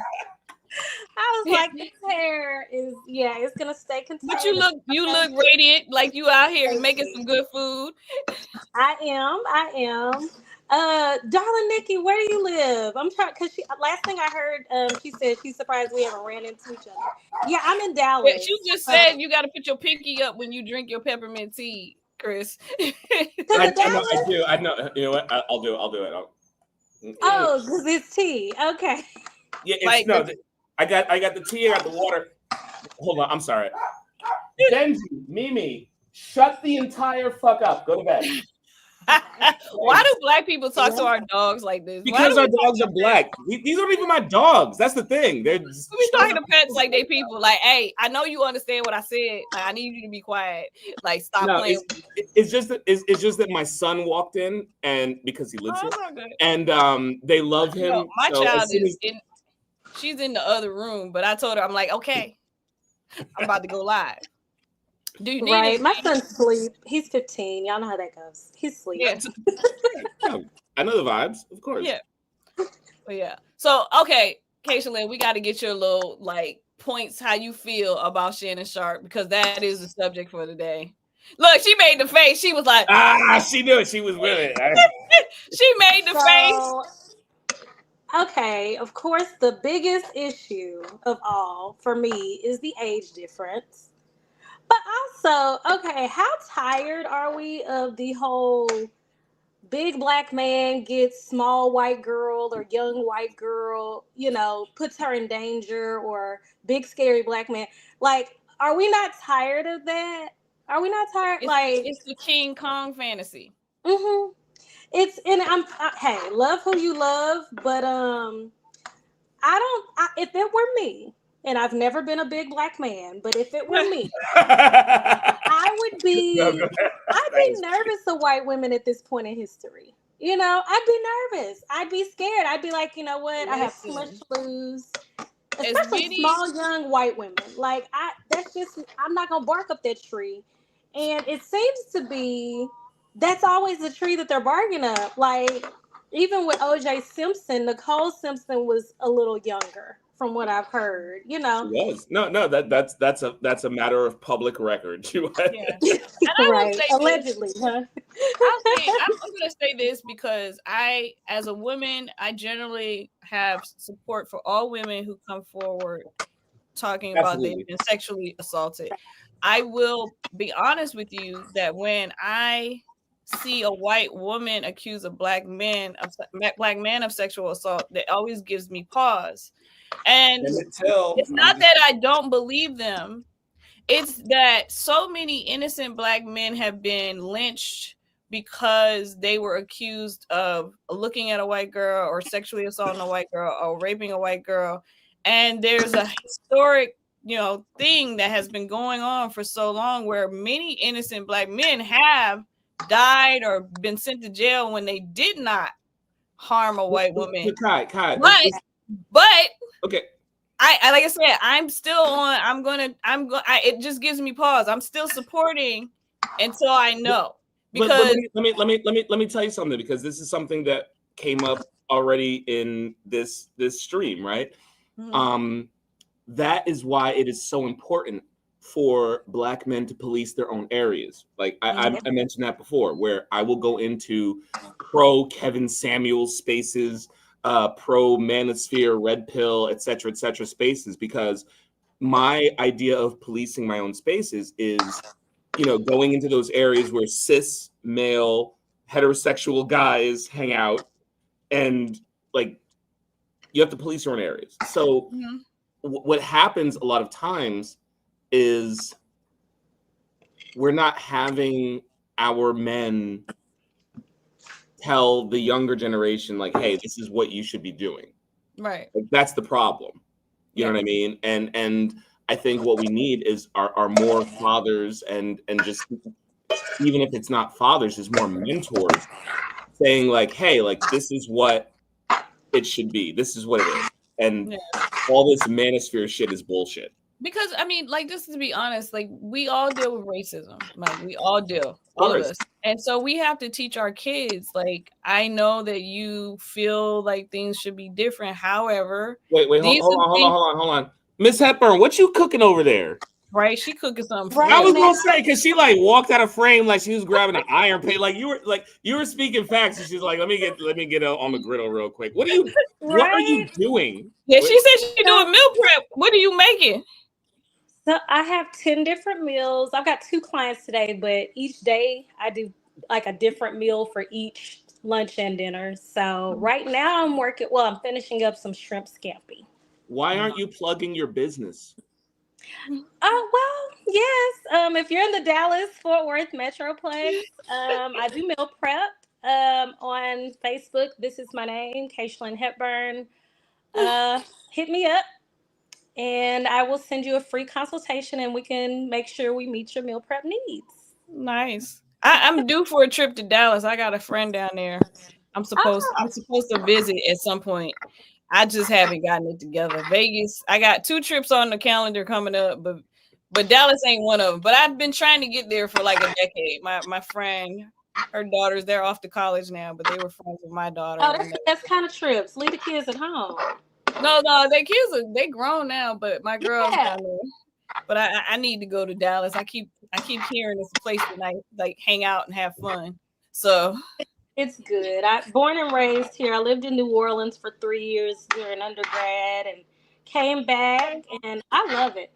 I was like, this hair is, it's gonna stay contained. But you look radiant, like you out here making some good food. I am. Darling Nikki, where do you live? I'm trying, because last thing I heard, she said she's surprised we haven't ran into each other. Yeah, I'm in Dallas. But you just said you got to put your pinky up when you drink your peppermint tea, Chris. I do. I know. You know what? I'll do it. Oh, because it's tea. Okay. Yeah, I got the tea. I got the water. Hold on. I'm sorry. Benji, Mimi, shut the entire fuck up. Go to bed. Why do black people talk to our dogs like this? Because our dogs are black. These aren't even my dogs. That's the thing. They're just talking to pets like they people. Like, hey, I know you understand what I said. Like, I need you to be quiet. Like, stop playing. It's just that my son walked in, and because he lives here, and they love him. No, my child she's in the other room, but I told her, I'm like, okay, I'm about to go live. Do you need anything? My son's asleep. He's 15. Y'all know how that goes. He's asleep. Yeah. I know the vibes, of course. Yeah. But yeah. So, okay, Kayshalyn, we got to get your little points how you feel about Shannon Sharpe, because that is the subject for today. Look, she made the face. She was like, she knew it. She was with it. She made the face. Okay, of course, the biggest issue of all for me is the age difference. But also, okay, how tired are we of the whole big black man gets small white girl or young white girl, puts her in danger, or big scary black man? Like, are we not tired of that? Are we not tired? It's the King Kong fantasy. Mm-hmm. Hey, love who you love, but if it were me, and I've never been a big black man, but if it were me, I'd be nervous of white women at this point in history. I'd be nervous. I'd be scared. I'd be like, you know what? I have too much to lose. Especially small, young white women. I'm not going to bark up that tree. And it seems to be, that's always the tree that they're barking up. Like, even with O.J. Simpson, Nicole Simpson was a little younger, from what I've heard. She was. No, that's a matter of public record. Right, allegedly. Huh? I'm going to say this because as a woman, I generally have support for all women who come forward talking about they've been sexually assaulted. I will be honest with you that when I see a white woman accuse a black man of sexual assault, that always gives me pause. And it's not that I don't believe them. It's that so many innocent black men have been lynched because they were accused of looking at a white girl or sexually assaulting a white girl or raping a white girl. And there's a historic thing that has been going on for so long where many innocent black men have died or been sent to jail when they did not harm a white woman. But okay, I like I said, I'm still on. It just gives me pause. I'm still supporting until I know. Because let me tell you something, because this is something that came up already in this stream, right? Mm-hmm. That is why it is so important for black men to police their own areas. Like I mentioned that before, where I will go into pro Kevin Samuels spaces, pro Manosphere, Red Pill, et cetera, spaces, because my idea of policing my own spaces is, going into those areas where cis, male, heterosexual guys hang out, and you have to police your own areas. So what happens a lot of times is we're not having our men tell the younger generation, hey, this is what you should be doing. Right. Like, that's the problem. You know what I mean? And I think what we need are more fathers and just, even if it's not fathers, just more mentors saying like, hey, like, this is what it should be. This is what it is. And all this manosphere shit is bullshit. Because I mean, like, just to be honest, like, we all deal with racism. Like, we all do, all of us. And so we have to teach our kids, like, I know that you feel like things should be different. However, wait, hold on. Miss Hepburn, what you cooking over there? Right, she cooking something. Right, I was gonna say, because she like walked out of frame like she was grabbing an iron plate. Like you were speaking facts, and she's like, let me get on the griddle real quick. What are you doing? Yeah, she said she's doing meal prep. What are you making? So I have 10 different meals. I've got 2 clients today, but each day I do like a different meal for each lunch and dinner. So right now I'm finishing up some shrimp scampi. Why aren't you plugging your business? Oh, well, yes. If you're in the Dallas-Fort Worth Metroplex, I do meal prep on Facebook. This is my name, Kayshlyn Hepburn. Hit me up and I will send you a free consultation and we can make sure we meet your meal prep needs. Nice. I'm due for a trip to Dallas. I got a friend down there. I'm supposed to visit at some point. I just haven't gotten it together. Vegas, I got 2 trips on the calendar coming up, but Dallas ain't one of them. But I've been trying to get there for like a decade. My friend, her daughters, they're off to college now, but they were friends with my daughter. Oh, that's kind of trips. Leave the kids at home. No, their kids they grown now, but my girl's down there. But I need to go to Dallas. I keep hearing it's a place that I like hang out and have fun. So it's good. I born and raised here. I lived in New Orleans for 3 years during undergrad and came back, and I love it.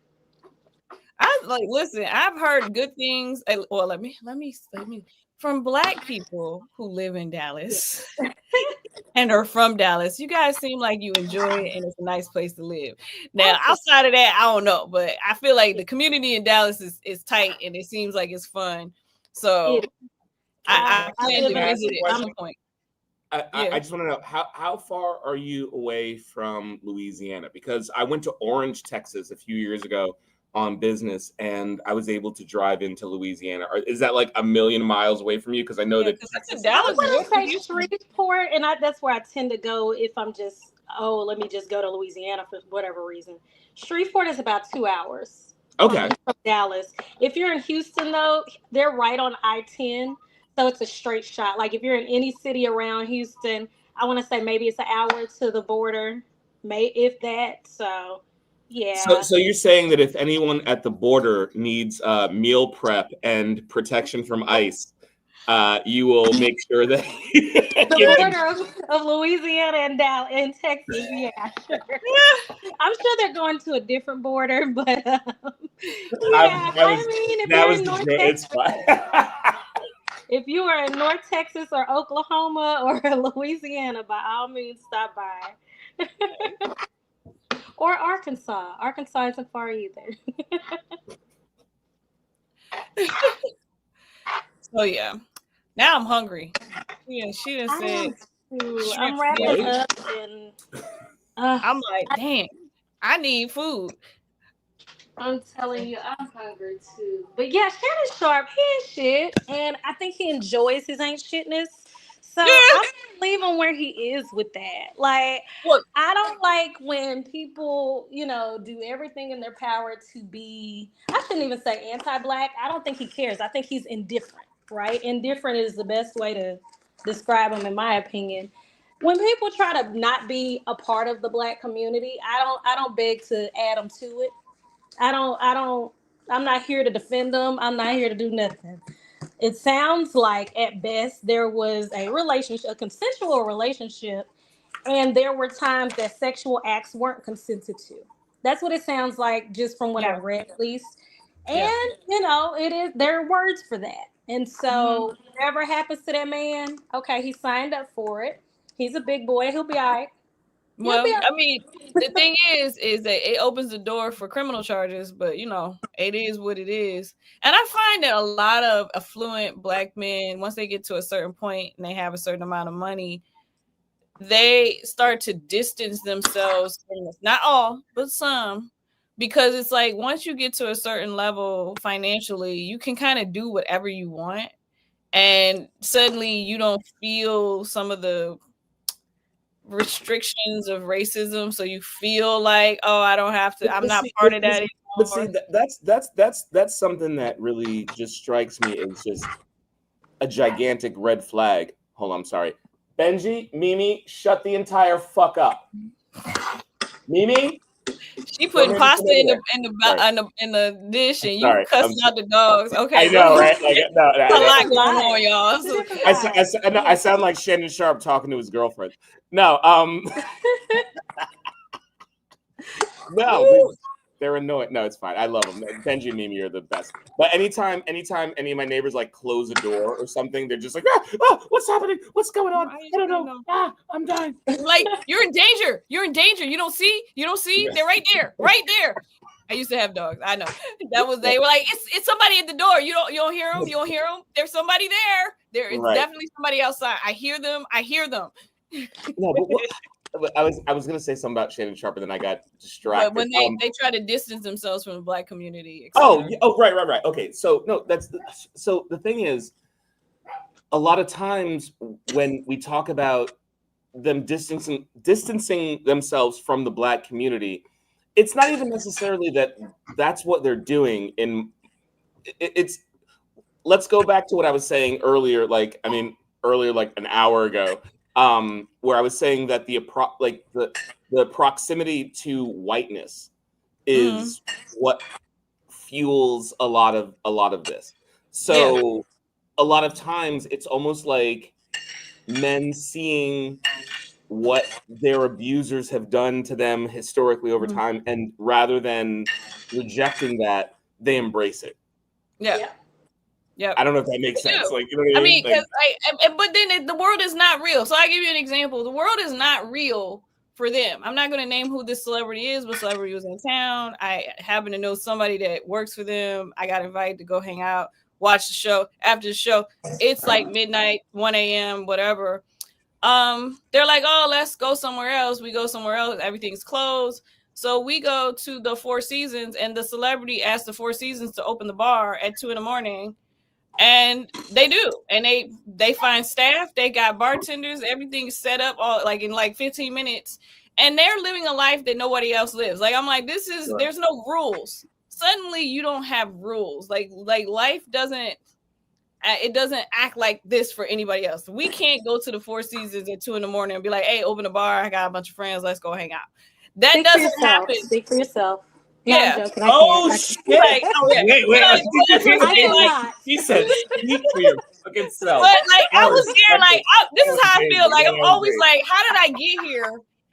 Listen, I've heard good things. Well, let me from Black people who live in Dallas and are from Dallas. You guys seem like you enjoy it and it's a nice place to live. Now, outside of that, I don't know, but I feel like the community in Dallas is tight and it seems like it's fun. So I plan to visit it at some point. I just want to know how far are you away from Louisiana? Because I went to Orange, Texas a few years ago on business, and I was able to drive into Louisiana. Is that like a million miles away from you? Because I know that Texas. Dallas, I would say Shreveport, and that's where I tend to go if I'm just let me just go to Louisiana for whatever reason. Shreveport is about 2 hours. Okay. From Dallas. If you're in Houston, though, they're right on I-10. So it's a straight shot. Like if you're in any city around Houston, I want to say maybe it's an hour to the border, if that. So, yeah. So you're saying that if anyone at the border needs meal prep and protection from ICE, you will make sure that the border of Louisiana and Dallas and Texas. Yeah, sure. I'm sure they're going to a different border, but yeah. If you're in North Texas. If you are in North Texas or Oklahoma or Louisiana, by all means, stop by. Or Arkansas. Arkansas isn't far either. So, yeah. Now I'm hungry. Yeah, she just said. I'm wrapping up and I'm like, damn, I need food. I'm telling you, I'm hungry too. But yeah, Shannon Sharpe, he ain't shit. And I think he enjoys his ain't shitness. So I'm gonna leave him where he is with that. Like, I don't like when people, do everything in their power to be, I shouldn't even say anti-Black. I don't think he cares. I think he's indifferent, right? Indifferent is the best way to describe him, in my opinion. When people try to not be a part of the Black community, I don't beg to add them to it. I'm not here to defend them. I'm not here to do nothing. It sounds like at best there was a consensual relationship, and there were times that sexual acts weren't consented to. That's what it sounds like, just from what I read, at least. And there are words for that. And so whatever happens to that man, okay, he signed up for it. He's a big boy. He'll be all right. Well, I mean, the thing is that it opens the door for criminal charges, but it is what it is. And I find that a lot of affluent Black men, once they get to a certain point and they have a certain amount of money, they start to distance themselves from this. Not all, but some, because it's like once you get to a certain level financially, you can kind of do whatever you want, and suddenly you don't feel some of the restrictions of racism, so you feel like, oh, I don't have to, I'm not part of that anymore. But see, that's something that really just strikes me as just a gigantic red flag. Hold on, I'm sorry. Benji, Mimi, shut the entire fuck up. Mimi, she putting pasta in the dish, and you cussing out the dogs. Okay, I know, right? Like, no, a lot going on, y'all. So, I sound like Shannon Sharp talking to his girlfriend. No, no, they're annoying. No, it's fine. I love them. Benji and Mimi are the best. But anytime any of my neighbors like close a door or something, they're just like, what's happening? What's going on? I don't know. I'm dying. Like, you're in danger. You're in danger. You don't see? Yes. They're right there. Right there. I used to have dogs. I know. They were like, it's somebody at the door. You don't hear them. You don't hear them. There's somebody there. There is definitely somebody outside. I hear them. No, but I was gonna say something about Shannon Sharp, and then I got distracted. But when they try to distance themselves from the Black community. Right. Okay, so no, so the thing is, a lot of times when we talk about them distancing themselves from the Black community, it's not even necessarily that's what they're doing. Let's go back to what I was saying earlier. Like an hour ago. Where I was saying that the proximity to whiteness is what fuels a lot of this. So a lot of times it's almost like men seeing what their abusers have done to them historically over time, and rather than rejecting that, they embrace it. Yeah. Yeah, I don't know if that makes sense. Like, you know what I mean? But then the world is not real. So I give you an example. The world is not real for them. I'm not going to name who this celebrity is, but celebrity was in town. I happen to know somebody that works for them. I got invited to go hang out, watch the show. After the show, it's like midnight, 1 a.m., whatever. They're like, oh, let's go somewhere else. We go somewhere else. Everything's closed. So we go to the Four Seasons, and the celebrity asked the Four Seasons to open the bar at 2 a.m. And they do, and they find staff. They got bartenders. Everything's set up all like in like 15 minutes, and they're living a life that nobody else lives. Like, I'm like, there's no rules. Suddenly, you don't have rules. Like life doesn't act like this for anybody else. We can't go to the Four Seasons at 2 a.m. and be like, hey, open a bar. I got a bunch of friends. Let's go hang out. That doesn't happen. Speak for yourself. Yeah. Joking, shit. Wait. He said, speak for your fucking self. But like, I was there. Like, this is how I feel. Like, I'm always like, how did I get here?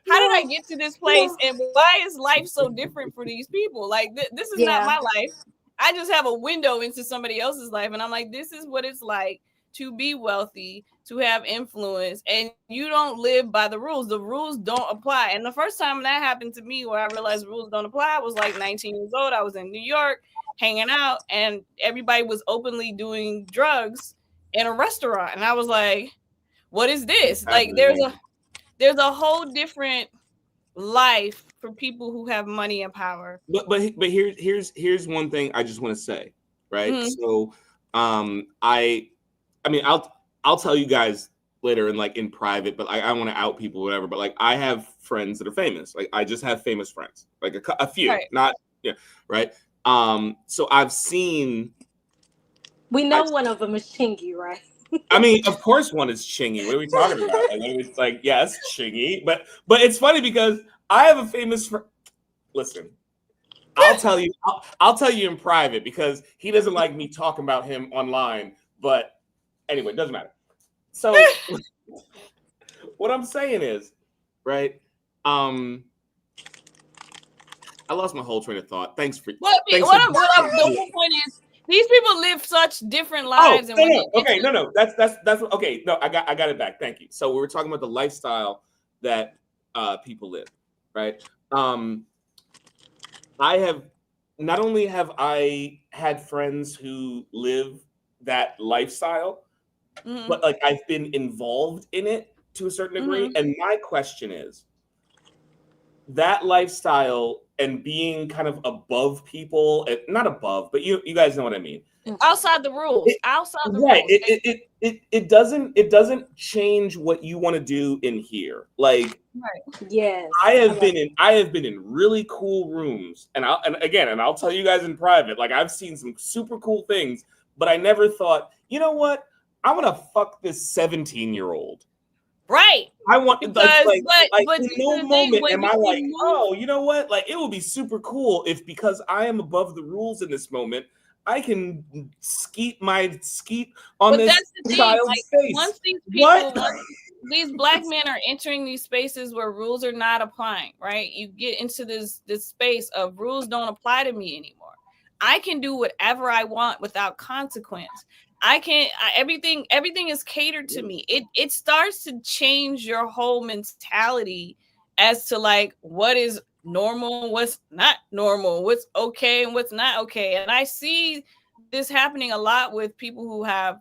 How did I get to this place? And why is life so different for these people? Like, this is not my life. I just have a window into somebody else's life, and I'm like, this is what it's like to be wealthy, to have influence, and you don't live by the rules. The rules don't apply. And the first time that happened to me, where I realized rules don't apply, I was like 19 years old. I was in New York hanging out, and everybody was openly doing drugs in a restaurant. And I was like, what is this? Like, there's a whole different life for people who have money and power. But here's one thing I just want to say, right? So I mean, I'll tell you guys later in private, but I want to out people, whatever. But like, I have friends that are famous. Like, I just have famous friends, like a few, right. Not right. So I've seen. We know one of them is Chingy, right? I mean, of course, one is Chingy. What are we talking about? Like, it's like, yes, Chingy, but it's funny because I have a famous friend. Listen, I'll tell you in private because he doesn't like me talking about him online, but. Anyway, it doesn't matter. So what I'm saying is, right? I lost my whole train of thought. The whole point is, these people live such different lives. No. That's okay. No, I got it back. Thank you. So we were talking about the lifestyle that people live, right? Not only have I had friends who live that lifestyle, but like I've been involved in it to a certain degree. And my question is, that lifestyle and being kind of above people, not above, but you guys know what I mean. Outside the rules. Right. It doesn't change what you want to do in here. Like, yes, I have been in really cool rooms, and I'll tell you guys in private, like, I've seen some super cool things, but I never thought, you know what? I want to fuck this 17-year-old. Right. I want because, but in no moment am I like, oh, you know what? Like, it would be super cool if, because I am above the rules in this moment, I can skeet on this child's face. Once these people, these black men are entering these spaces where rules are not applying, right? You get into this space of rules don't apply to me anymore. I can do whatever I want without consequence. Everything is catered to me. It starts to change your whole mentality as to like what is normal, what's not normal, what's okay and what's not okay. And I see this happening a lot with people who have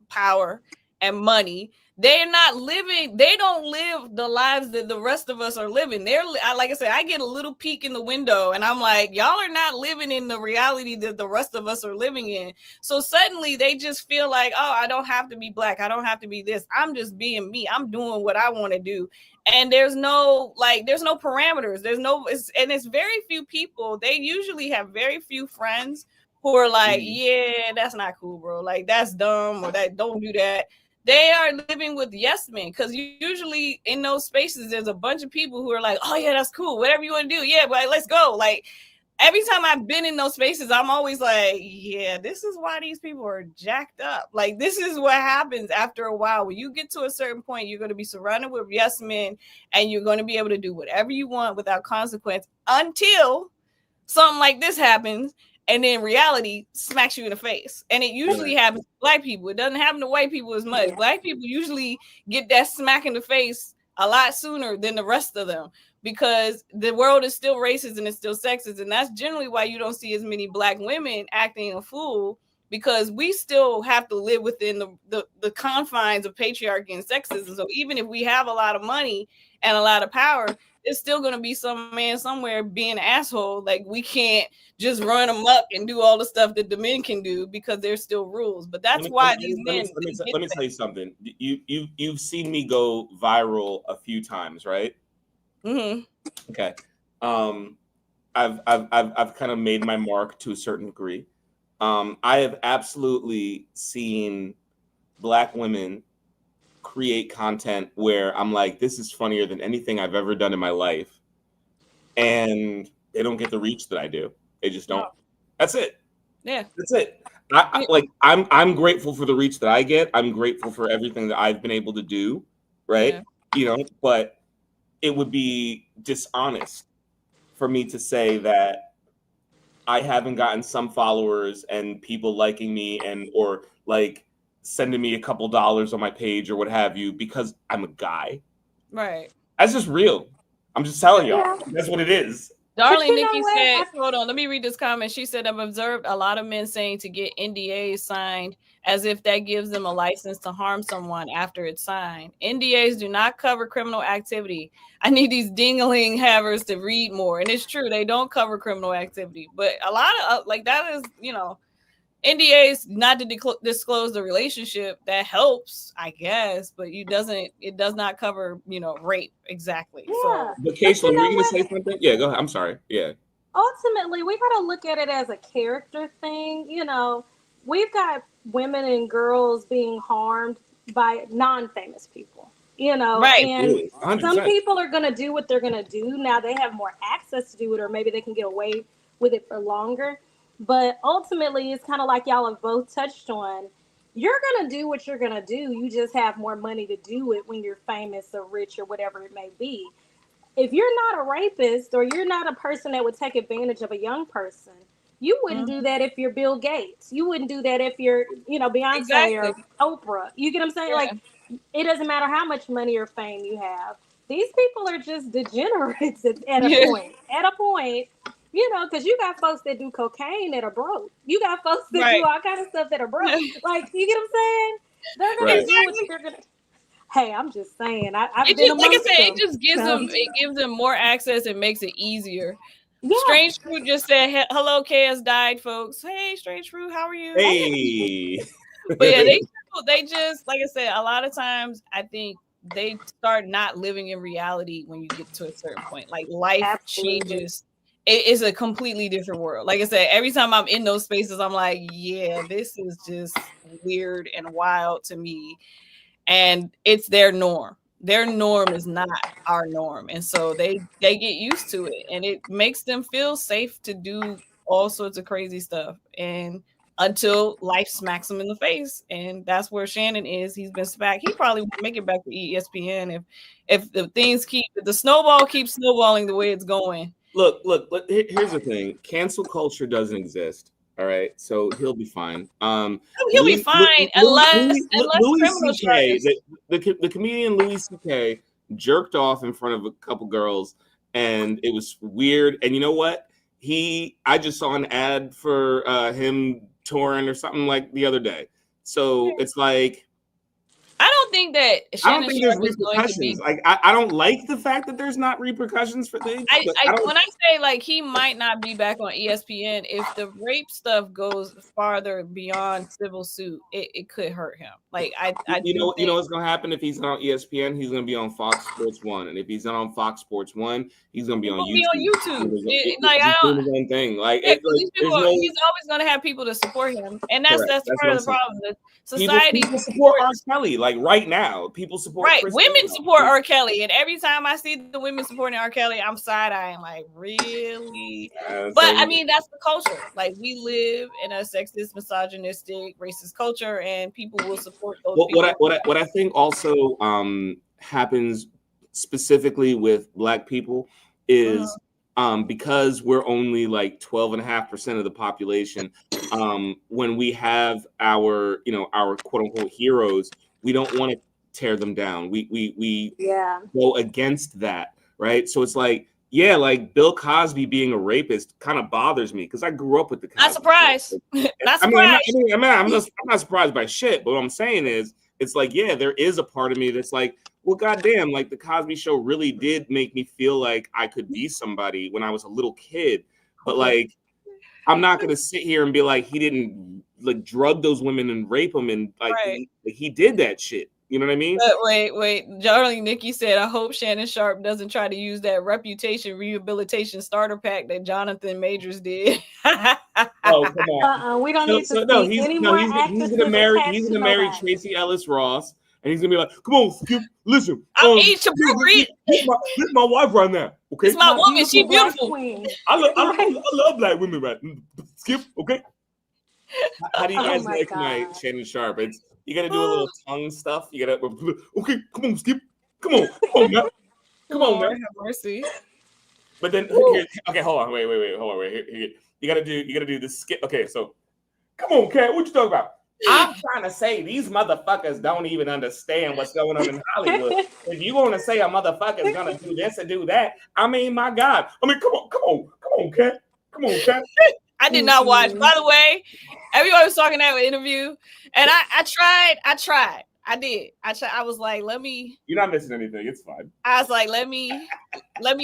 power and money. They don't live the lives that the rest of us are living. Like I said, I get a little peek in the window and I'm like, y'all are not living in the reality that the rest of us are living in. So suddenly they just feel like, oh, I don't have to be black. I don't have to be this. I'm just being me. I'm doing what I want to do. And there's no parameters. It's very few people. They usually have very few friends who are like, yeah, that's not cool, bro. Like, that's dumb, or that don't do that. They are living with yes men, because usually in those spaces, there's a bunch of people who are like, oh yeah, that's cool. Whatever you want to do. Yeah, but let's go. Like, every time I've been in those spaces, I'm always like, yeah, this is why these people are jacked up. Like, this is what happens after a while. When you get to a certain point, you're going to be surrounded with yes men, and you're going to be able to do whatever you want without consequence until something like this happens. And then reality smacks you in the face. And it usually happens to black people. It doesn't happen to white people as much. Black people usually get that smack in the face a lot sooner than the rest of them, because the world is still racist and it's still sexist. And that's generally why you don't see as many black women acting a fool, because we still have to live within the confines of patriarchy and sexism. So even if we have a lot of money and a lot of power, there's still going to be some man somewhere being an asshole. Like, we can't just run amok and do all the stuff that the men can do, because there's still rules. But that's why these men. Let me tell you something. You've seen me go viral a few times, right? Mm-hmm. Okay. I've kind of made my mark to a certain degree. I have absolutely seen black women create content where I'm like, this is funnier than anything I've ever done in my life, and they don't get the reach that I do. They just don't. That's it. Yeah, that's it. I'm grateful for the reach that I get. I'm grateful for everything that I've been able to do, right? Yeah. But it would be dishonest for me to say that I haven't gotten some followers and people liking me or like sending me a couple dollars on my page or what have you, because I'm a guy. Right. That's just real. I'm just telling y'all. That's what it is. Darling Nikki said, hold on, let me read this comment. She said, I've observed a lot of men saying to get NDAs signed as if that gives them a license to harm someone after it's signed. NDAs do not cover criminal activity. I need these ding-a-ling havers to read more. And it's true, they don't cover criminal activity. But a lot of, like, that is, NDAs not to disclose the relationship. That helps, I guess, but it does not cover, rape exactly. Yeah. So, but Keisha, were you going to say something? Yeah, go ahead. I'm sorry. Yeah. Ultimately, we got to look at it as a character thing. We've got women and girls being harmed by non-famous people. Right. And 100%. Some people are going to do what they're going to do. Now they have more access to do it, or maybe they can get away with it for longer. But ultimately, it's kind of like y'all have both touched on. You're going to do what you're going to do. You just have more money to do it when you're famous or rich or whatever it may be. If you're not a rapist, or you're not a person that would take advantage of a young person, you wouldn't do that if you're Bill Gates. You wouldn't do that if you're, Beyonce or Oprah. You get what I'm saying? Yeah. Like, it doesn't matter how much money or fame you have. These people are just degenerates at a point. At a point. Because you got folks that do cocaine that are broke. You got folks that do all kinds of stuff that are broke. Like, you get what I'm saying? They're going to do what they're going to. Hey, I'm just saying. I've it been just, like I amongst said, them. it just gives So, them, it gives them more access and makes it easier. yeah. Strange Fruit just said, "Hello, KS died, folks." Hey, Strange Fruit, how are you? Hey. But yeah, they just, like I said, a lot of times I think they start not living in reality when you get to a certain point. Like life Absolutely. changes. It is a completely different world. Like I said, every time I'm in those spaces, I'm like, yeah, this is just weird and wild to me. And it's their norm. Their norm is not our norm. And so they get used to it. And it makes them feel safe to do all sorts of crazy stuff. And until life smacks them in the face. And that's where Shannon is. He's been smacked. He probably won't make it back to ESPN if the things keep, if the snowball keeps snowballing the way it's going. Look, here's the thing. Cancel culture doesn't exist. All right. So he'll be fine. He'll be fine unless criminal charges. The comedian Louis C.K. jerked off in front of a couple girls, and it was weird. And you know what? I just saw an ad for him touring or something like the other day. So it's like, I don't think that I don't think there's repercussions. Like I don't like the fact that there's not repercussions for things. When I say like he might not be back on ESPN, if the rape stuff goes farther beyond civil suit, it could hurt him. Like you know what's gonna happen if he's not on ESPN? He's gonna be on Fox Sports 1, and if he's not on Fox Sports 1, he's gonna be on YouTube. Like I don't do the same thing. Like, he's always gonna have people to support him, and that's part of the problem. Society people support R. Kelly. Like right now, people support women support R. Kelly, and every time I see the women supporting R. Kelly, I'm side-eyeing like, really? But I mean, that's the culture. Like we live in a sexist, misogynistic, racist culture, and people will support those people. What I think also happens specifically with Black people is because we're only like 12.5% of the population. When we have our quote unquote heroes, we don't want to tear them down. We go against that, right? So it's like, yeah, like Bill Cosby being a rapist kind of bothers me because I grew up with the Cosby. Not surprised. Not surprised. I'm not surprised by shit. But what I'm saying is, it's like, yeah, there is a part of me that's like, well, goddamn, like the Cosby Show really did make me feel like I could be somebody when I was a little kid. But like, I'm not gonna sit here and be like, he didn't like drug those women and rape them, and like he did that shit. You know what I mean? But wait. Darling Nikki said, I hope Shannon Sharp doesn't try to use that reputation rehabilitation starter pack that Jonathan Majors did. Oh, come on. We don't need to see any more he's gonna marry Tracy Ellis Ross. And he's gonna be like, "Come on, Skip. Listen, I'm age appropriate. This my wife right now. Okay, it's my woman. She's beautiful. I love Black women, right? Skip. Okay. How do you guys like my Shannon Sharp? You gotta do a little tongue stuff. You gotta. Okay, come on, Skip. Come on, man. Come on, man. Have mercy. But then, okay, hold on, wait, hold on, wait. Here. You gotta do the skip. Okay, so come on, Kat. What you talking about? I'm trying to say these motherfuckers don't even understand what's going on in Hollywood. If you want to say a motherfucker's gonna do this and do that, I mean, my God. I mean, come on, Kat. Come on, Kat. I did not watch. By the way, everybody was talking that interview, and I tried. I did. I was like, let me. You're not missing anything. It's fine. I was like, let me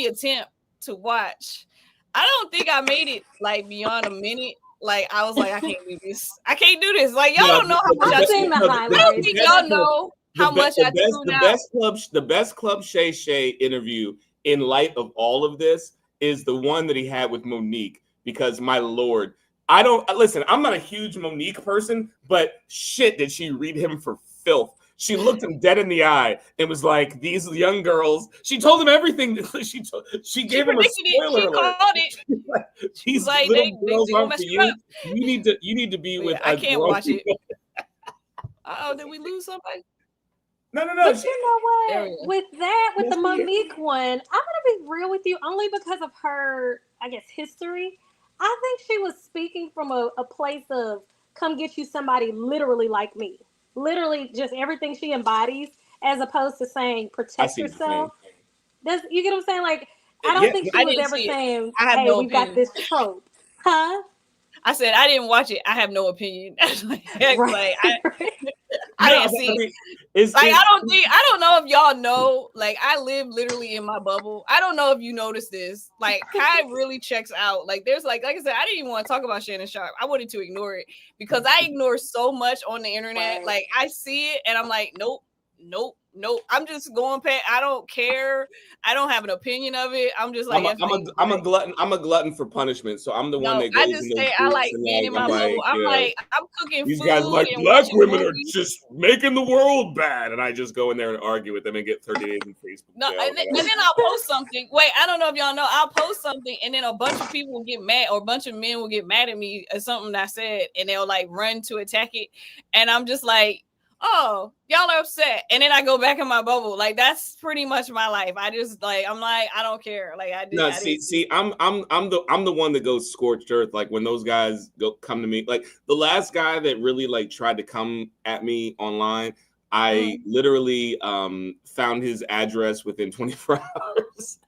attempt to watch. I don't think I made it like beyond a minute. Like I was like, I can't do this. Like y'all don't know how much I tune out. I don't think y'all know how much I tune out. The best Club Shay Shay interview in light of all of this is the one that he had with Monique. Because my Lord, I'm not a huge Monique person, but shit, did she read him for filth? She looked him dead in the eye and was like, "These young girls." She told him everything. She gave him a spoiler alert. Called it. She's like, "They aren't for you. You need to be with." I can't watch it. Oh, did we lose somebody? No. But you know what? With the Monique one, I'm gonna be real with you, only because of her, I guess, history. I think she was speaking from a place of come get you somebody literally like me. Literally just everything she embodies, as opposed to saying protect yourself. You get what I'm saying? Like, I don't think she was ever saying, hey, we've got this trope. Huh? I said, I didn't watch it. I have no opinion. I I didn't see it. Like, I don't know if y'all know, like, I live literally in my bubble. I don't know if you noticed this. Like, Kai really checks out. Like, there's like I said, I didn't even want to talk about Shannon Sharpe. I wanted to ignore it because I ignore so much on the internet. Right. Like, I see it and I'm like, nope. I'm just going past. I don't care. I don't have an opinion of it. I'm just like, I'm a glutton. I'm a glutton for punishment. So I'm the one that goes. I just say I like being in my bubble. I'm like, I'm cooking these food. These guys like black women are just making the world bad, and I just go in there and argue with them and get 30 days in Facebook. No, and then I'll post something. Wait, I don't know if y'all know. I'll post something, and then a bunch of people will get mad, or a bunch of men will get mad at me at something I said, and they'll like run to attack it, and I'm just like, oh, y'all are upset, and then I go back in my bubble. Like, that's pretty much my life. I just like, I'm like, I don't care. Like, I'm the one that goes scorched earth. Like, when those guys come to me, like the last guy that really like tried to come at me online, I literally found his address within 24 hours.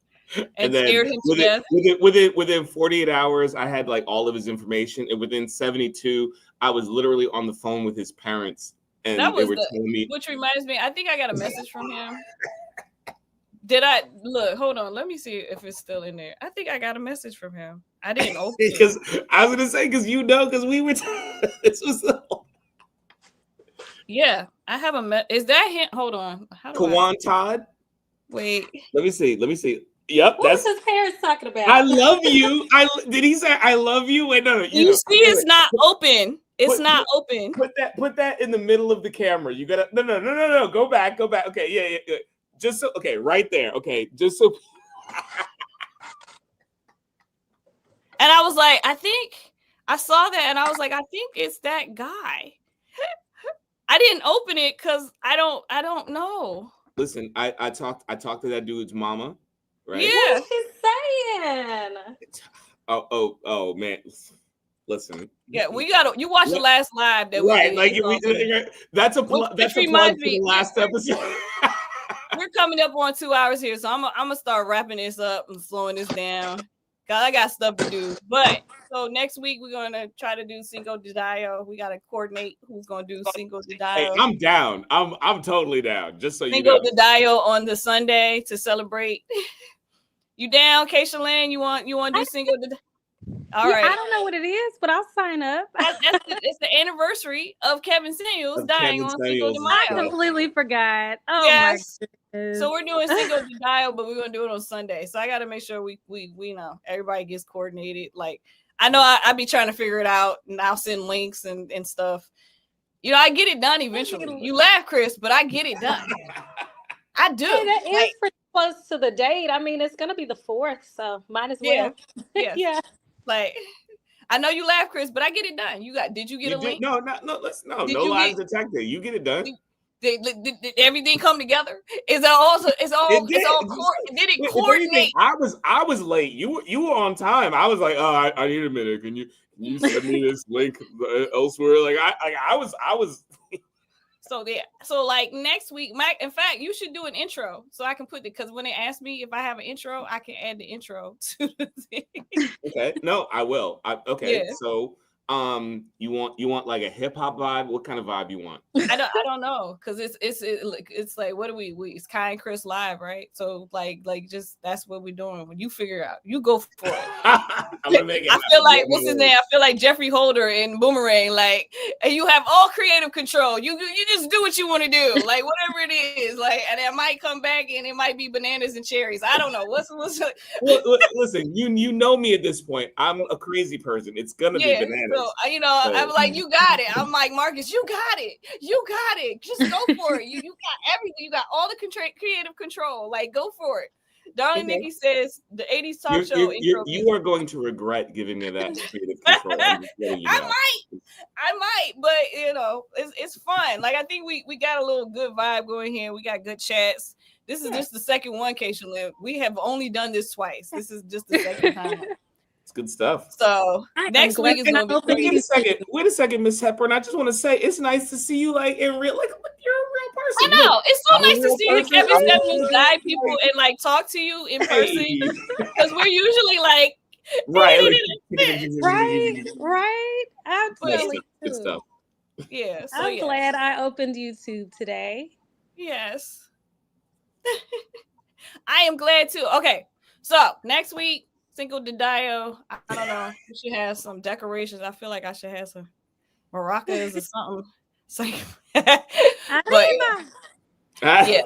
And then scared him to death. Within 48 hours, I had like all of his information, and within 72, I was literally on the phone with his parents. And that was telling me, which reminds me, I think I got a message from him. Did I look? Hold on, let me see if it's still in there. I think I got a message from him. I didn't open it because I was gonna say because we were. This was. Yeah, I have a. Is that him? Hold on. Kawan Todd. Wait. Let me see. Yep, that's his parents talking about. I love you. Did he say I love you? Wait, no. You see, it's not open. It's not open. Put that in the middle of the camera. You gotta no. Go back. Okay, yeah. Just so right there. Okay, just so. And I was like, I think I saw that, and I was like, I think it's that guy. I didn't open it because I don't know. Listen, I talked to that dude's mama, right? Yeah. What's she saying? Oh man. Listen. Yeah, you watched the last live that right. Like that's a plug for the last episode. We're coming up on 2 hours here, so I'm gonna start wrapping this up and slowing this down. God, I got stuff to do. But so next week we're gonna try to do Cinco de Mayo. We gotta coordinate who's gonna do Cinco de Mayo. Hey, I'm down. I'm totally down. Just so you know. Cinco de Mayo on the Sunday to celebrate. You down, Keisha Lynn? You want to do Cinco de Mayo? All right. I don't know what it is, but I'll sign up. It's the anniversary of Kevin Samuels dying on Cinco de Mayo. I completely forgot. Oh yes. My goodness. So we're doing Cinco de Mayo, but we're gonna do it on Sunday. So I got to make sure we know everybody gets coordinated. Like, I know I be trying to figure it out, and I'll send links and stuff. You know, I get it done eventually. You laugh, Chris, but I get it done. I do. Hey, that is pretty close to the date. I mean, it's gonna be the 4th, so might as well. Yeah. Like, I know you laugh, Chris, but I get it done. Did you get a link? No lies detected. You get it done. Did everything come together? Is that also? It's all. Did it coordinate? I was late. You were on time. I was like, oh, I need a minute. Can you send me this link elsewhere? Like I was. So like next week, Mike. In fact, you should do an intro so I can put it because when they ask me if I have an intro, I can add the intro to the thing. Okay. No, I will. Okay. Yeah. So you want like a hip hop vibe? What kind of vibe you want? I don't know because it's like what do we it's Kai and Chris live, right? So like just that's what we're doing. When you figure it out, you go for it. I'm gonna make it I feel like what's his name? I feel like Jeffrey Holder in Boomerang, like, and you have all creative control. You just do what you want to do, like whatever it is, like, and it might come back and it might be bananas and cherries. I don't know what's. Listen, you know me at this point. I'm a crazy person. It's gonna be bananas. So, I'm like, you got it. I'm like, Marcus, you got it. You got it. Just go for it. You got everything. You got all the creative control. Like, go for it. Darling Nikki says the 80s talk show intro. You are going to regret giving me that creative control. I might, but it's fun. Like, I think we got a little good vibe going here. We got good chats. This is just the second one, Keisha Lynn. We have only done this twice. This is just the second time. It's good stuff. So next week is going to be Wait a second, Miss Hepburn. I just want to say it's nice to see you like in real, like you're a real person. I know. It's so nice to see the Kevin Samuels guy people and like talk to you in person because we're usually like right. Right. Absolutely. Good stuff. Yeah. So I'm glad I opened YouTube today. Yes. I am glad too. Okay. So next week, Cinco de Mayo. I don't know. We should have some decorations. I feel like I should have some maracas or something. So, but yeah,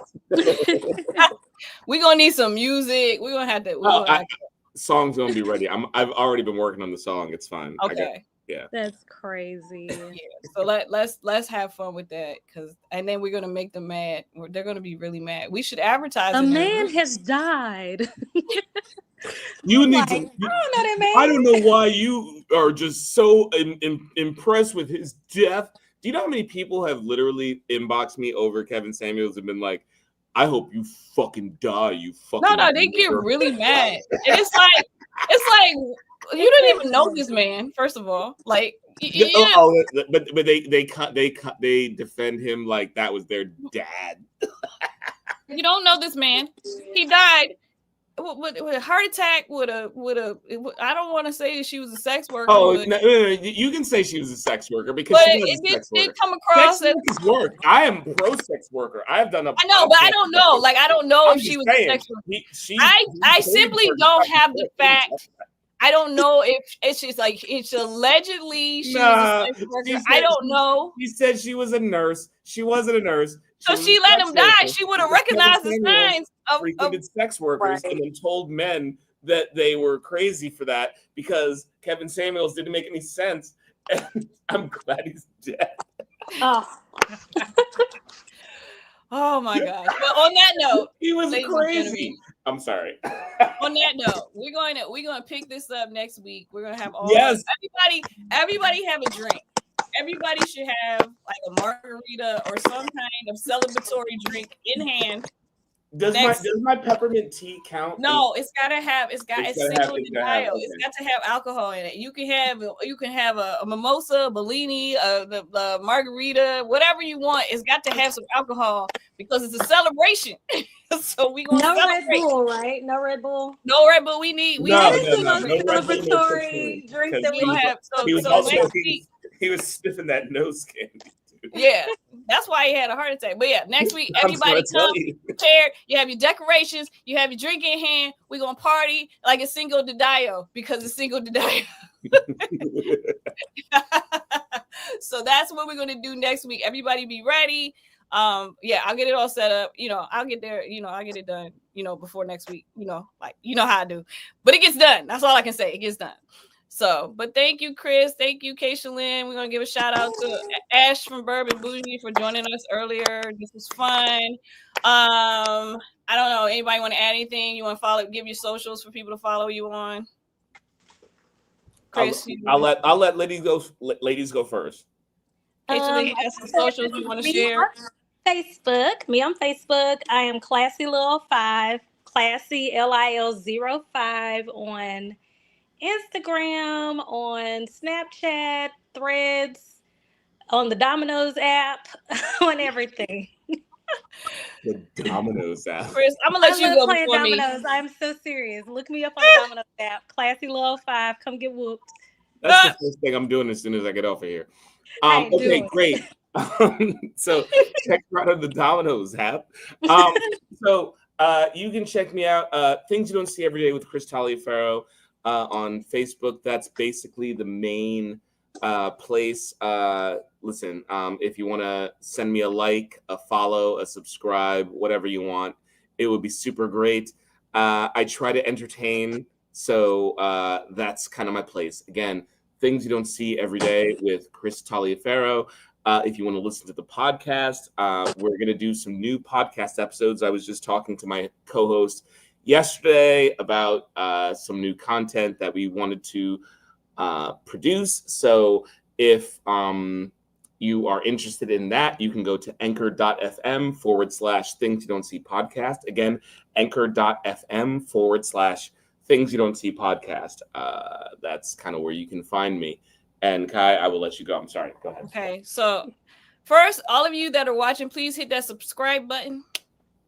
we're gonna need some music. We're gonna have to. Song's gonna be ready. I've already been working on the song. It's fine. Okay. Yeah. That's crazy. Yeah. So let's have fun with that, and then we're gonna make them mad. They're gonna be really mad. We should advertise. A man has died. You need to. I don't know that man. I don't know why you are just so impressed with his death. Do you know how many people have literally inboxed me over Kevin Samuels and been like, "I hope you fucking die, you fucking." No, they get really mad. It's like you didn't even know this man. First of all, like, but they defend him like that was their dad. You don't know this man. He died with a heart attack. I don't want to say she was a sex worker. Oh, no, you can say she was a sex worker because it did come across as work. I am pro sex worker. I have done a. I know, but I don't know. Like, I don't know if she was a sex worker. I simply don't have the fact. I don't know if it's just like it's allegedly she was a sex worker. I don't know. He said she was a nurse. She wasn't a nurse. So she let him die. She would have recognized the signs of sex workers and then told men that they were crazy for that because Kevin Samuels didn't make any sense. And I'm glad he's dead. Oh my gosh. But on that note, he was crazy. I'm sorry. On that note, we're gonna pick this up next week. We're gonna have everybody have a drink. Everybody should have like a margarita or some kind of celebratory drink in hand. Does my peppermint tea count? No, it's Cinco de Mayo. It's got to have alcohol in it. You can have a mimosa, a Bellini, the margarita, whatever you want. It's got to have some alcohol because it's a celebration. So we gonna celebrate. Red Bull, right? No Red Bull. No Red Bull. We need celebratory drink that we have. He was sniffing that nose candy. Yeah, that's why he had a heart attack. But yeah, next week, everybody come prepared. You have your decorations, you have your drink in hand. We're gonna party like it's Cinco de Mayo because it's Cinco de Mayo. So that's what we're gonna do next week. Everybody be ready. Yeah, I'll get it all set up. I'll get there, I'll get it done, before next week, like how I do. But it gets done. That's all I can say. It gets done. So, but thank you, Chris. Thank you, Keisha Lynn. We're going to give a shout out to Ash from Bourbon Bougie for joining us earlier. This was fun. I don't know. Anybody want to add anything? You want to give your socials for people to follow you on? Chris? I'll let ladies go first. Keisha Lynn has some socials you want to share. Me on Facebook. I am Classy Lil 5, Classy LIL 05 on Instagram, on Snapchat, Threads, on the Domino's app, on everything. The Domino's app. Chris, I'm gonna let you go before Domino's. me. I'm so serious. Look me up on the Domino's app. Classy Lil 5. Come get whooped. That's the first thing I'm doing as soon as I get off of here. Okay, great. So check out on the Domino's app. So you can check me out. Things You Don't See Every Day with Chris Taliaferro. On Facebook. That's basically the main place. Listen, if you want to send me a like, a follow, a subscribe, whatever you want, it would be super great. I try to entertain, so that's kind of my place. Again, Things You Don't See Every Day with Chris Taliaferro. If you want to listen to the podcast, we're going to do some new podcast episodes. I was just talking to my co-host yesterday about some new content that we wanted to produce. So if you are interested in that, you can go to anchor.fm/Things You Don't See podcast. Again, anchor.fm/Things You Don't See podcast. That's kind of where you can find me. And Kai, I will let you go. I'm sorry. Go ahead. Okay. So first, all of you that are watching, please hit that subscribe button.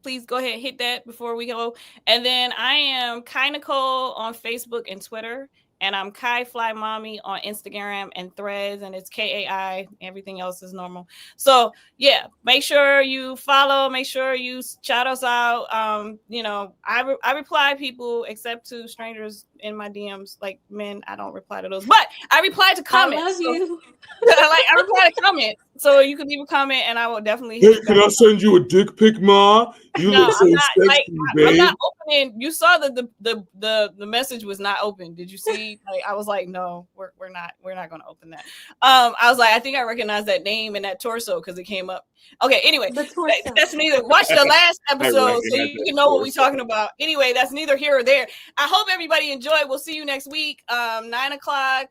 Please go ahead and hit that before we go. And then I am Kai Nicole on Facebook and Twitter. and I'm Kai Fly Mommy on Instagram and Threads, and it's KAI. Everything else is normal. So yeah, make sure you follow. Make sure you shout us out. You know, I reply people except to strangers in my DMs, like men. I don't reply to those, but I reply to comments. I love you. I reply to comments, so you can leave a comment, and I will definitely. Hey, can I send you a dick pic, Ma? You look so sexy, babe. I'm not opening. You saw that the message was not open. Did you see? Like, I was like, no, we're not going to open that. I was like, I think I recognize that name and that torso because it came up. Okay, anyway, that's neither. Watch the last episode so you can know what we're talking about. Anyway, that's neither here or there. I hope everybody enjoyed. We'll see you next week, 9:00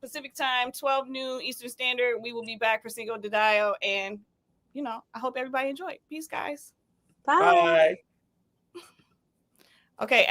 Pacific time, 12 noon Eastern Standard. We will be back for Cinco de Mayo, and you know, I hope everybody enjoyed. Peace, guys. Bye. Okay.